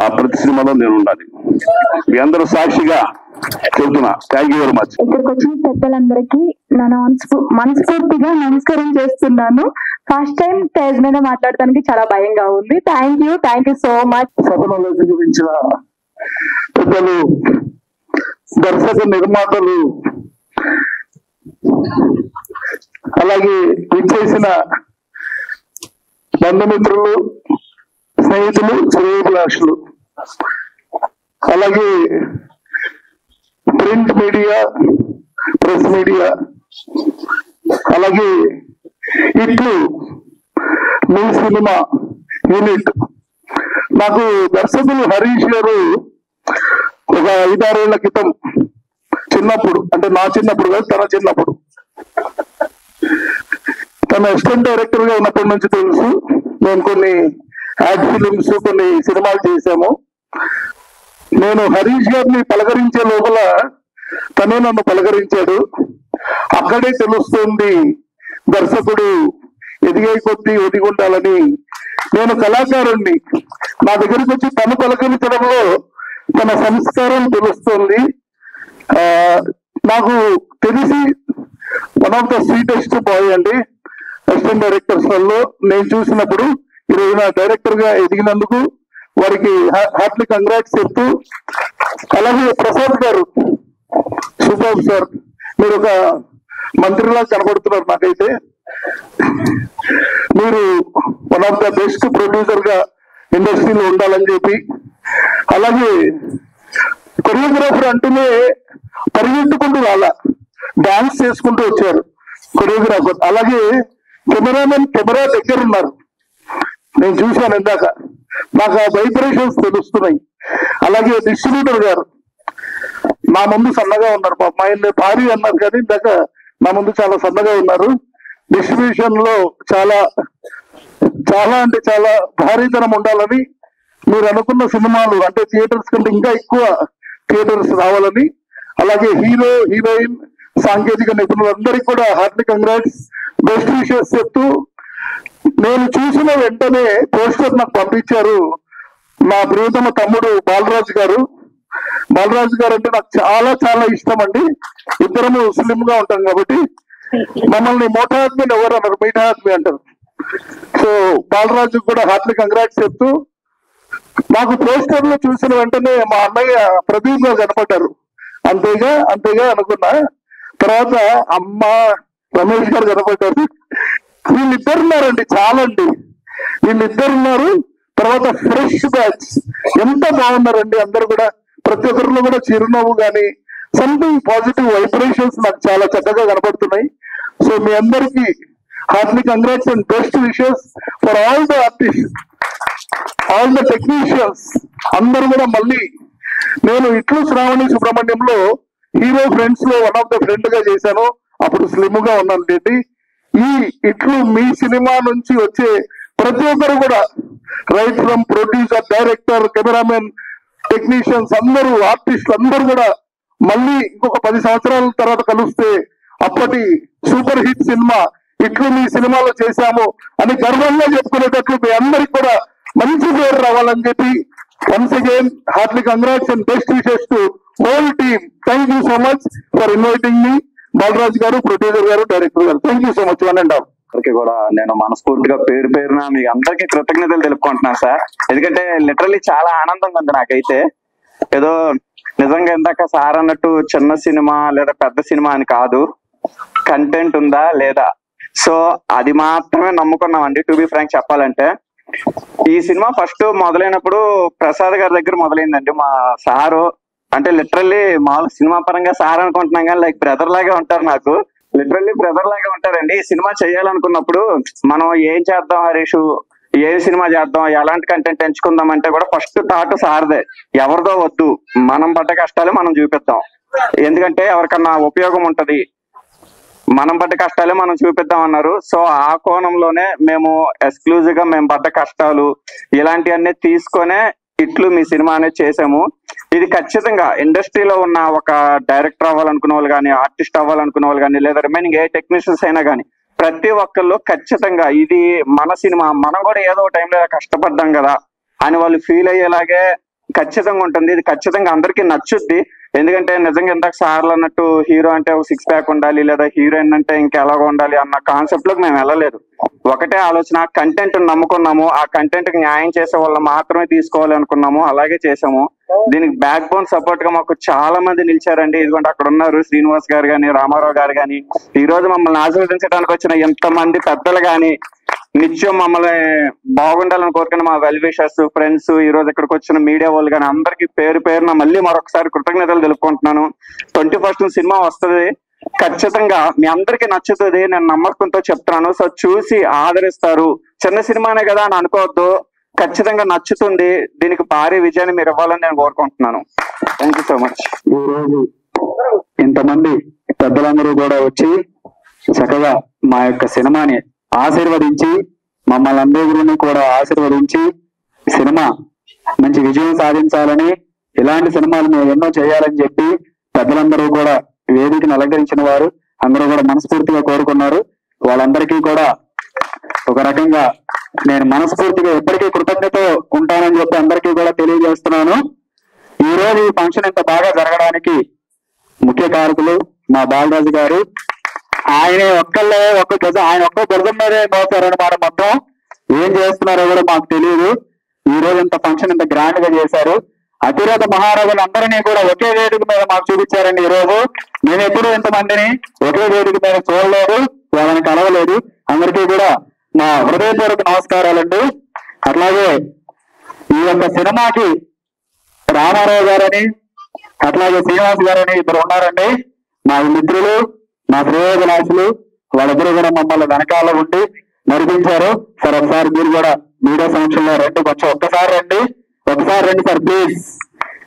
ఆ ప్రతి సినిమాలో నేను ఉండాలి. మీ అందరూ సాక్షిగా చెబుతున్నా. Thank you very much. ఇక్కడికి వచ్చిన పెద్దలందరికీ నేను మనస్ఫూర్తిగా నమస్కారం చేస్తున్నాను. ఫస్ట్ టైం స్టేజ్ మీద మాట్లాడడానికి చాలా భయంగా ఉంది. Thank you so much. సభలో చూపించిన పెద్దలు, దర్శక నిర్మాతలు, అలాగే విచ్చేసిన బంధుమిత్రులు, స్నేహితులు, శ్రేయోభిలాషులు, అలాగే ప్రింట్ మీడియా, ప్రెస్ మీడియా, అలాగే ఇట్లు మీ సినిమా యూనిట్. నాకు దర్శకులు హరీష్ గారు ఒక 5-6 ఏళ్ల క్రితం, చిన్నప్పుడు, అంటే నా చిన్నప్పుడు కాదు, తన చిన్నప్పుడు, తన అసిస్టెంట్ డైరెక్టర్ గా ఉన్నప్పటి నుంచి తెలుసు. మేము కొన్ని యాడ్ ఫిలిమ్స్, కొన్ని సినిమాలు చేశాము. నేను హరీష్ గారిని పలకరించే లోపల తనే నన్ను పలకరించాడు. అక్కడే తెలుస్తుంది దర్శకుడు ఎదిగే కొద్దీ ఒదిగి ఉండాలని. నేను కళాకారుణ్ణి, నా దగ్గరికి వచ్చి తను పలకరించడంలో తన సంస్కారం తెలుస్తుంది. నాకు తెలిసి one of the sweetest boy అండి అసిస్టెంట్ డైరెక్టర్స్ వల్ల నేను చూసినప్పుడు. ఈరోజు నా డైరెక్టర్ గా ఎదిగినందుకు వారికి హార్ట్లీ కంగ్రాట్స్ చెప్తూ, అలాగే ప్రసాద్ గారు, సూపర్ సార్, మీరు ఒక మంత్రిలా కనబడుతున్నారు నాకైతే. మీరు one of the best producer గా ఇండస్ట్రీలో ఉండాలని చెప్పి, అలాగే కొరియోగ్రాఫర్ అంటూనే పరిగెత్తుకుంటూ రాలా, డాన్స్ చేసుకుంటూ వచ్చారు కొరియోగ్రాఫర్. అలాగే కెమెరామెన్ కెమెరా దగ్గర ఉన్నారు, నేను చూశాను ఇందాక, నాకు ఆ వైబ్రేషన్స్ తెలుస్తున్నాయి. అలాగే డిస్ట్రిబ్యూటర్ గారు నా ముందు సన్నగా ఉన్నారు, పాపం ఆయన భారీ అన్నారు కానీ ఇందాక నా ముందు చాలా సన్నగా ఉన్నారు. డిస్ట్రిబ్యూషన్ లో చాలా చాలా అంటే చాలా భారీతనం ఉండాలని, మీరు అనుకున్న సినిమాలు అంటే థియేటర్స్ కంటే ఇంకా ఎక్కువ థియేటర్స్ రావాలని, అలాగే హీరో, హీరోయిన్, సాంకేతిక నిపుణులందరికీ కూడా హార్ట్లీ కంగ్రాట్స్, బెస్ట్ విషెస్ చెప్తూ, నేను చూసిన వెంటనే పోస్టర్ నాకు పంపించారు నా ప్రియతమ తమ్ముడు బాలరాజు గారు. బాలరాజు గారు అంటే నాకు చాలా చాలా ఇష్టం అండి. ఇద్దరము స్లిమ్ గా ఉంటాం కాబట్టి మమ్మల్ని మోటా ఆద్మీ ఎవరు అన్నారు, మీఠా ఆద్మీ అంటారు. సో బాలరాజు కూడా హార్ట్లీ కంగ్రాట్స్ చెప్తూ, నాకు పోస్టర్ లో చూసిన వెంటనే మా అన్నయ్య ప్రదీప్ గారు కనపడ్డారు. అంతేగా అనుకున్నా. తర్వాత అమ్మ రమేష్ గారు కనపడ్డారు. వీళ్ళిద్దరు ఉన్నారండి, చాలండి, వీళ్ళిద్దరు ఉన్నారు. తర్వాత ఫ్రెష్ బ్యాచ్ ఎంత బాగున్నారండి అందరు కూడా, ప్రతి ఒక్కరిలో కూడా చిరునవ్వు కానీ సంథింగ్ పాజిటివ్ వైబ్రేషన్స్ నాకు చాలా చక్కగా కనపడుతున్నాయి. సో మీ అందరికీ heartly congrats and best wishes for all the artist, all the technicians అందరూ కూడా. మళ్ళీ నేను ఇట్లు శ్రావణి సుబ్రహ్మణ్యంలో హీరో ఫ్రెండ్స్ లో వన్ ఆఫ్ ద ఫ్రెండ్ గా చేశాను, అప్పుడు స్లిమ్ గా ఉన్నాను లేండి. ఈ ఇట్లు మీ సినిమా నుంచి వచ్చే ప్రతి ఒక్కరు కూడా, right from producer, director, cameraman, technicians అందరూ, ఆర్టిస్టులు అందరూ కూడా మళ్ళీ ఇంకొక 10 సంవత్సరాల తర్వాత కలిస్తే అప్పటి సూపర్ హిట్ సినిమా ఇట్లు మీ సినిమాలో చేశాము అని గర్వంగా చెప్పుకునేటట్లు మీ అందరికి కూడా మంచి పేరు రావాలని చెప్పి once again heartly congrats and best wishes to whole team. Thank you so much for inviting మీ. Balaraj garu, producer garu, director garu, thank you so much. One and of కూడా నేను మనస్ఫూర్తిగా పేరు పేరున మీకు అందరికీ కృతజ్ఞతలు తెలుపుకుంటున్నాను సార్. ఎందుకంటే లిటరల్లీ చాలా ఆనందంగా ఉంది నాకైతే. ఏదో నిజంగా ఇందాక సార్ అన్నట్టు చిన్న సినిమా లేదా పెద్ద సినిమా అని కాదు, కంటెంట్ ఉందా లేదా, సో అది మాత్రమే నమ్ముకున్నామండి. టు బి ఫ్రాంక్ చెప్పాలంటే ఈ సినిమా ఫస్ట్ మొదలైనప్పుడు ప్రసాద్ గారి దగ్గర మొదలైందండి. మా సారు అంటే లిటరల్లీ మామూలు సినిమా పరంగా సార్ అనుకుంటున్నాం కానీ లైక్ బ్రదర్ లాగా ఉంటారు నాకు, లిటరల్లీ బ్రదర్ లాగా ఉంటారండి. ఈ సినిమా చేయాలనుకున్నప్పుడు మనం ఏం చేద్దాం హరీష్, ఏ సినిమా చేద్దాం, ఎలాంటి కంటెంట్ ఎంచుకుందాం అంటే కూడా ఫస్ట్ థాట్ సార్దే, ఎవరిదో వద్దు, మనం పడ్డ కష్టాలే మనం చూపిద్దాం. ఎందుకంటే ఎవరికన్నా ఉపయోగం ఉంటది, మనం పడ్డ కష్టాలే మనం చూపిద్దాం అన్నారు. సో ఆ కోణంలోనే మేము ఎక్స్క్లూజివ్ గా మేము పడ్డ కష్టాలు ఇలాంటివన్నీ తీసుకొనే ఇట్లు మీ సినిమా అనేది చేసాము. ఇది ఖచ్చితంగా ఇండస్ట్రీలో ఉన్న ఒక డైరెక్టర్ అవ్వాలనుకునే వాళ్ళు కానీ, ఆర్టిస్ట్ అవ్వాలనుకునే వాళ్ళు కానీ, లేదా రిమైనింగ్ ఏ టెక్నీషియన్స్ అయినా కానీ ప్రతి ఒక్కళ్ళు ఖచ్చితంగా ఇది మన సినిమా, మనం కూడా ఏదో టైంలో కష్టపడ్డాం కదా అని వాళ్ళు ఫీల్ అయ్యేలాగే ఖచ్చితంగా ఉంటుంది. ఇది ఖచ్చితంగా అందరికీ నచ్చుద్ది. ఎందుకంటే నిజంగా ఇందాక సార్లు అన్నట్టు హీరో అంటే ఒక 6 ప్యాక్ ఉండాలి, లేదా హీరోయిన్ అంటే ఇంకెలాగో ఉండాలి అన్న కాన్సెప్ట్ లోకి మేము వెళ్ళలేదు. ఒకటే ఆలోచన, కంటెంట్ నమ్ముకున్నాము, ఆ కంటెంట్ కి న్యాయం చేసే వాళ్ళు మాత్రమే తీసుకోవాలి అనుకున్నాము, అలాగే చేసాము. దీనికి బ్యాక్ బోన్ సపోర్ట్ గా మాకు చాలా మంది నిలిచారండి. ఇదిగోండి అక్కడ ఉన్నారు శ్రీనివాస్ గారు కానీ, రామారావు గారు కానీ, ఈ రోజు మమ్మల్ని ఆశీర్వదించడానికి వచ్చిన ఎంతమంది పెద్దలు కానీ, నిత్యం మమ్మల్ని బాగుండాలని కోరుకున్న మా వెల్ విషర్స్, ఫ్రెండ్స్, ఈ రోజు ఇక్కడికి వచ్చిన మీడియా వాళ్ళు కానీ అందరికి పేరు పేరున మళ్ళీ మరొకసారి కృతజ్ఞతలు తెలుపుకుంటున్నాను. 21st సినిమా వస్తుంది, ఖచ్చితంగా మీ అందరికి నచ్చుతుంది, నేను నమ్మకంతో చెప్తున్నాను. సో చూసి ఆదరిస్తారు. చిన్న సినిమానే కదా అని అనుకోవద్దు, ఖచ్చితంగా నచ్చుతుంది. దీనికి భారీ విజయాన్ని మీరు ఇవ్వాలని నేను కోరుకుంటున్నాను. Thank you so much. ఈ రోజు ఇంతమంది పెద్దలందరూ కూడా వచ్చి చక్కగా మా యొక్క సినిమాని ఆశీర్వదించి, మమ్మల్ని అందరినీ కూడా ఆశీర్వదించి సినిమా మంచి విజయం సాధించాలని, ఇలాంటి సినిమాలు మేము ఎన్నో చేయాలని చెప్పి పెద్దలందరూ కూడా వేదికను అలంకరించిన వారు అందరూ కూడా మనస్ఫూర్తిగా కోరుకున్నారు. వాళ్ళందరికీ కూడా ఒక రకంగా నేను మనస్ఫూర్తిగా ఎప్పటికీ కృతజ్ఞత ఉంటానని చెప్పి అందరికీ కూడా తెలియజేస్తున్నాను. ఈ రోజు ఈ ఫంక్షన్ ఇంత బాగా జరగడానికి ముఖ్య కారకులు మా బాలరాజు గారు. ఆయనే ఆయన ఒక్క బురదం మీదే మోసారనమాట. మొత్తం ఏం చేస్తున్నారో కూడా మాకు తెలియదు. ఈ రోజు ఇంత ఫంక్షన్ ఇంత గ్రాండ్ గా చేశారు. అతిరథ మహారాజులు అందరినీ కూడా ఒకే వేదిక మీద మాకు చూపించారండి. ఈ రోజు నేను ఎప్పుడూ ఇంతమందిని ఒకే వేదిక మీద చూడలేదు, వాళ్ళని కలవలేదు. అందరికీ కూడా మా హృదయపూర్వక నమస్కారాలండి. అట్లాగే ఈ యొక్క సినిమాకి రామారావు గారని, అట్లాగే శ్రీనివాస్ గారని ఇద్దరు ఉన్నారండి, మా మిత్రులు, మా శ్రేయోభిలాషులు. వాళ్ళిద్దరూ కూడా మమ్మల్ని వెనకాల ఉండి నడిపించారు. సార్ ఒకసారి మీరు కూడా మీడియా సమక్షంలో రండి, కొంచెం ఒక్కసారి రండి సార్ ప్లీజ్.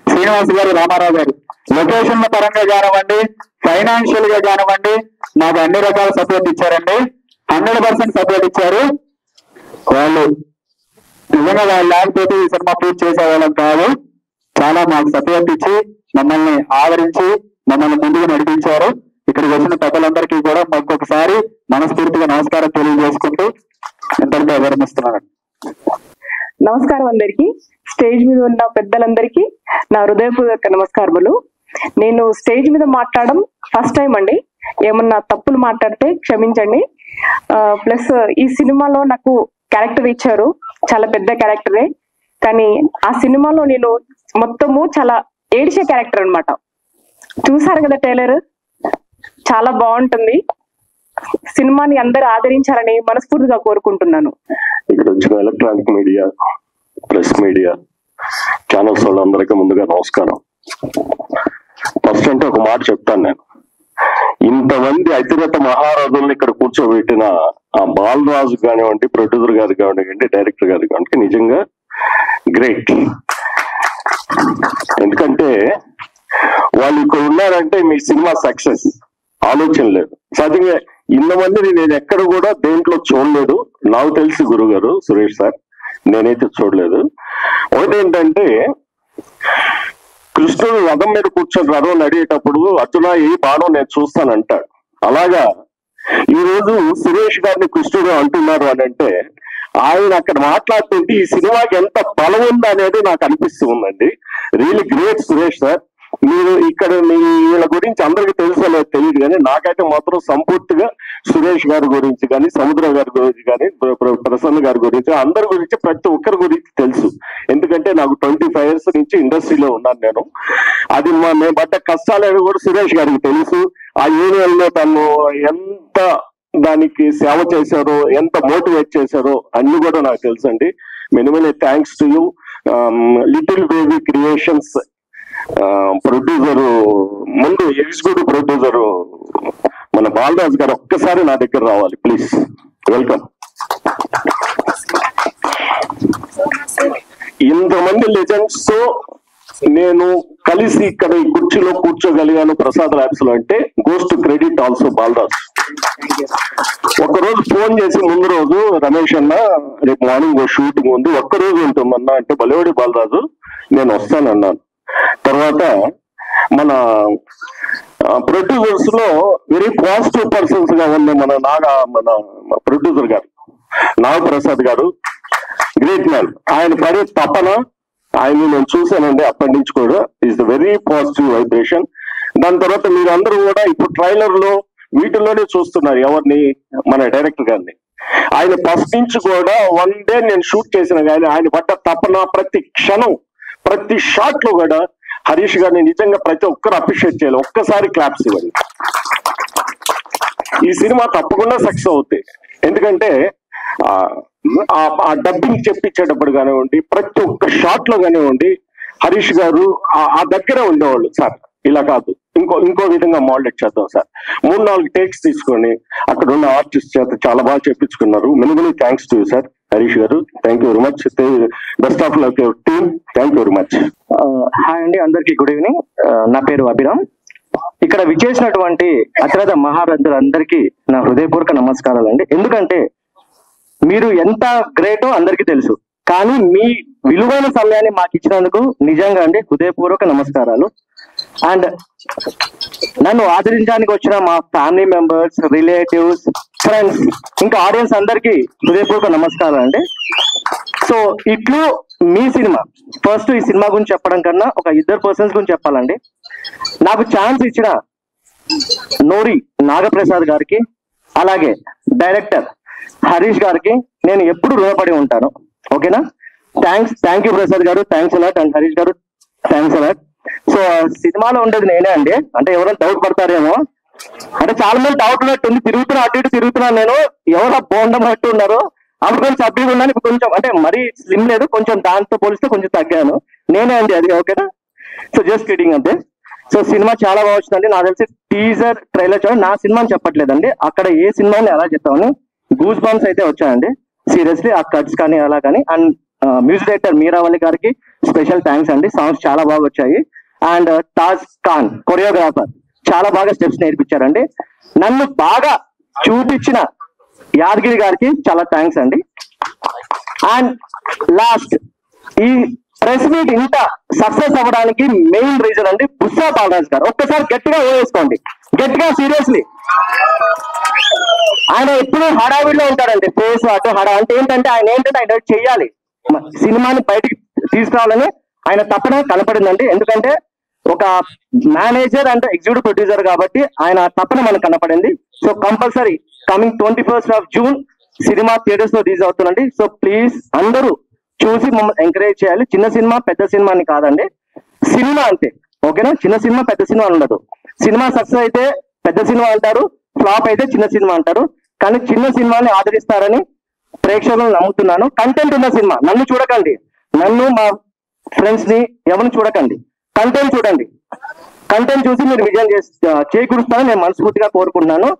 శ్రీనివాస్ గారు, రామారావు గారు లొకేషన్ల పరంగా కానివ్వండి, ఫైనాన్షియల్ గా కానివ్వండి, మాకు అన్ని రకాల సపోర్ట్ ఇచ్చారండి. 100% సపోర్ట్ ఇచ్చారు. వాళ్ళు నిజంగా వాళ్ళు లేకపోతే ఈ సినిమా పూర్తి చేసేవాళ్ళం కాదు. చాలా మాకు సపోర్ట్ ఇచ్చి మమ్మల్ని ఆదరించి మమ్మల్ని ముందుకు నడిపించారు. ఇక్కడికి వచ్చిన పెద్దలందరికీ కూడా ఒక్కొక్కసారి మనస్ఫూర్తిగా నమస్కారం తెలియజేసుకుంటూ ఎంతటితో వివరణిస్తున్నాను. నమస్కారం అందరికి, స్టేజ్ మీద ఉన్న పెద్దలందరికీ నా హృదయపూర్వక నమస్కారములు. నేను స్టేజ్ మీద మాట్లాడడం ఫస్ట్ టైం అండి. ఏమన్నా తప్పులు మాట్లాడితే క్షమించండి. ప్లస్ ఈ సినిమాలో నాకు క్యారెక్టర్ ఇచ్చారు, చాలా పెద్ద క్యారెక్టరే. కానీ ఆ సినిమాలో నేను మొత్తము చాలా ఏడిచే క్యారెక్టర్ అన్నమాట. చూసారు కదా ట్రైలర్, చాలా బాగుంటుంది. సినిమాని అందరూ ఆదరించాలని మనస్ఫూర్తిగా కోరుకుంటున్నాను. ఇక్కడ వచ్చిన electronic media, press media channels వాళ్ళందరికీ ముందుగా నమస్కారం. ఫస్ట్ అంటే ఒక మాట చెప్తాను నేను. ఇంతమంది అతిరథ మహారాజుల్ని ఇక్కడ కూర్చోబెట్టిన ఆ బాలరాజు కానివ్వండి, ప్రొడ్యూసర్ గారు కానివ్వండి, డైరెక్టర్ గారు కానివ్వండి, నిజంగా గ్రేట్. ఎందుకంటే వాళ్ళు ఇక్కడ ఉన్నారంటే మీ సినిమా సక్సెస్, ఆలోచన లేదు. సహజంగా ఇంతమందిని నేను ఎక్కడ కూడా దేంట్లో చూడలేదు. నాకు తెలిసి గురుగారు సురేష్ సార్, నేనైతే చూడలేదు. ఒకటేంటంటే కృష్ణుడు రథం మీద కూర్చొని రథం నడిగేటప్పుడు అర్జున ఈ బాణం నేను చూస్తానంటాడు. అలాగా ఈ రోజు సురేష్ గారిని కృష్ణుడు అంటున్నారు అని అంటే ఆయన అక్కడ మాట్లాడుతుంటే ఈ సినిమాకి ఎంత బలం ఉంది అనేది నాకు అనిపిస్తూ ఉందండి. Really great Suresh sir. మీరు ఇక్కడ మీ వీళ్ళ గురించి అందరికి తెలుసో తెలియదు, కానీ నాకైతే మాత్రం సంపూర్తిగా సురేష్ గారి గురించి కానీ, సముద్ర గారి గురించి కానీ, ప్రసన్న గారి గురించి, అందరి గురించి, ప్రతి ఒక్కరి గురించి తెలుసు. ఎందుకంటే నాకు 25 years నుంచి ఇండస్ట్రీలో ఉన్నాను నేను. అది మేము పడ్డ కష్టాలని కూడా సురేష్ గారికి తెలుసు. ఆ యూనియన్ లో తను ఎంత దానికి సేవ చేశారో, ఎంత మోటివేట్ చేశారో అన్ని కూడా నాకు తెలుసు అండి. Many thanks to you. Little baby creations producer, ముందు ఎగ్జిక్యూటివ్ ప్రొడ్యూసర్ మన బాలరాజు గారు ఒక్కసారి నా దగ్గర రావాలి ప్లీజ్. వెల్కమ్. ఇంతమంది లెజెండ్స్ తో నేను కలిసి ఇక్కడ ఈ కుర్చీలో కూర్చోగలిగాను ప్రసాద్ ల్యాబ్స్ లో అంటే goes to credit also Balaraj. ఒక్కరోజు ఫోన్ చేసి ముందు రోజు రమేష్ అన్న రేపు మార్నింగ్ షూటింగ్ ఉంది, ఒక్కరోజు ఉంటుందన్నా అంటే బలివాడి బాలరాజు నేను వస్తానన్నాను. తర్వాత మన ప్రొడ్యూసర్స్ లో వెరీ పాజిటివ్ పర్సన్స్ గా ఉంది మన ప్రొడ్యూసర్ గారు నాగప్రసాద్ గారు, గ్రేట్ మ్యాన్. ఆయన పడే తపన ఆయన నేను చూశానండి అప్పటి నుంచి కూడా. Is the very positive vibration. దాని తర్వాత మీరు అందరూ కూడా ఇప్పుడు ట్రైలర్ లో వీటిల్లోనే చూస్తున్నారు ఎవరిని, మన డైరెక్టర్ గారిని. ఆయన ఫస్ట్ నుంచి కూడా వన్ డే నేను షూట్ చేసిన కానీ ఆయన పడ్డ తపన ప్రతి క్షణం ప్రతి షాట్ లో కూడా హరీష్ గారిని నిజంగా ప్రతి ఒక్కరు అప్రిషియేట్ చేయాలి. ఒక్కసారి క్లాప్స్ ఇవ్వండి. ఈ సినిమా తప్పకుండా సక్సెస్ అవుతాయి. ఎందుకంటే ఆ డబ్బింగ్ చెప్పించేటప్పుడు కానివ్వండి, ప్రతి ఒక్క షాట్ లో కానివ్వండి హరీష్ గారు ఆ దగ్గరే ఉండేవాళ్ళు. సార్ ఇలా కాదు, ఇంకో విధంగా మోడలేట్ చేద్దాం సార్. 3-4 టేక్స్ తీసుకొని అక్కడ ఉన్న ఆర్టిస్ట్ చేత చాలా బాగా చెప్పించుకున్నారు. Many thanks to you sir Harish garu. Thank you very much. Best of luck your team. Thank you very much. Hi అండి, అందరికీ గుడ్ ఈవినింగ్. నా పేరు అభిరామ్. ఇక్కడ విచ్చేసినటువంటి అతిరథ మహారథులందరికీ నా హృదయపూర్వక నమస్కారాలు అండి. ఎందుకంటే మీరు ఎంత గ్రేటో అందరికీ తెలుసు, కానీ మీ విలువైన సమయాన్ని మాకు ఇచ్చినందుకు నిజంగా అండి హృదయపూర్వక నమస్కారాలు. అండ్ నన్ను ఆదరించడానికి వచ్చిన మా ఫ్యామిలీ మెంబర్స్, రిలేటివ్స్, ఫ్రెండ్స్, ఇంకా ఆడియన్స్ అందరికీ హృదయపూర్వక నమస్కారాలు అండి. సో ఇట్లు మీ సినిమా. ఫస్ట్ ఈ సినిమా గురించి చెప్పడం కన్నా ఒక 2 పర్సన్స్ గురించి చెప్పాలండి. నాకు ఛాన్స్ ఇచ్చిన నోరి నాగప్రసాద్ గారికి, అలాగే డైరెక్టర్ హరీష్ గారికి నేను ఎప్పుడు రుణపడి ఉంటాను. ఓకేనా? థ్యాంక్ యూ ప్రసాద్ గారు, థ్యాంక్స్ అలాట్. అండ్ హరీష్ గారు థ్యాంక్స్ అలాట్. సో సినిమాలో ఉండేది నేనే అండి. అంటే ఎవరైనా డౌట్ పడతారేమో, అంటే చాలా మంది డౌట్ ఉన్నట్టుంది. అటు ఇటు తిరుగుతున్నాను నేను, ఎవరో బోండం అట్టు ఉన్నారు. అప్పుడు కొంచెం సబ్బీగా ఉన్నాను, ఇప్పుడు కొంచెం అంటే మరీ స్లిమ్ లేదు, కొంచెం దాంతో పోలిస్తే కొంచెం తగ్గాను. నేనే అండి అది. ఓకేనా? సో జస్ట్ కిడింగ్ అంతే. సో సినిమా చాలా బాగా వచ్చిందండి. నాకు తెలిసి టీజర్ ట్రైలర్ చూడండి. నా సినిమా అని చెప్పట్లేదండి, అక్కడ ఏ సినిమాని ఎలా చెప్తామని గూస్ బంప్స్ అయితే వచ్చాయండి సీరియస్లీ. ఆ కట్స్ కానీ అలా కానీ. అండ్ మ్యూజిక్ డైరెక్టర్ మీరావళి గారికి స్పెషల్ థ్యాంక్స్ అండి. సాంగ్స్ చాలా బాగా వచ్చాయి. అండ్ తాజ్ ఖాన్ కొరియోగ్రాఫర్ చాలా బాగా స్టెప్స్ నేర్పించారండి. నన్ను బాగా చూపించిన యాదగిరి గారికి చాలా థ్యాంక్స్ అండి. అండ్ లాస్ట్, ఈ ప్రెస్ మీట్ ఇంత సక్సెస్ అవ్వడానికి మెయిన్ రీజన్ అండి బుస్సా బాలరాజ్ గారు. ఒక్కసారి గట్టిగా వేసుకోండి, గట్టిగా సీరియస్లీ. ఆయన ఎప్పుడు హడావిడిలో ఉంటాడండి, ఫేస్ అటు అంటే ఏంటంటే ఆయన చెయ్యాలి, సినిమాని బయటికి తీసుకురావాలని ఆయన తప్పన కనపడిందండి. ఎందుకంటే ఒక మేనేజర్ అంటే ఎగ్జిక్యూటివ్ ప్రొడ్యూసర్ కాబట్టి ఆయన తప్పన మనకు కనపడింది. So compulsory coming 21st June cinema theatres లో రిలీజ్ అవుతుందండి. సో ప్లీజ్ అందరూ చూసి మమ్మల్ని ఎంకరేజ్ చేయాలి. చిన్న సినిమా పెద్ద సినిమా అని కాదండి, సినిమా అంతే. ఓకేనా? చిన్న సినిమా పెద్ద సినిమా ఉండదు. సినిమా సక్సెస్ అయితే పెద్ద సినిమా అంటారు, ఫ్లాప్ అయితే చిన్న సినిమా అంటారు. కానీ చిన్న సినిమాని ఆదరిస్తారని ప్రేక్షకులను నమ్ముతున్నాను. కంటెంట్ ఉన్న సినిమా, నన్ను చూడకండి, నన్ను మా ఫ్రెండ్స్ ని ఎవరిని చూడకండి, కంటెంట్ చూడండి. కంటెంట్ చూసి మీరు విజయం చేకూరుస్తారని నేను మనస్ఫూర్తిగా కోరుకుంటున్నాను.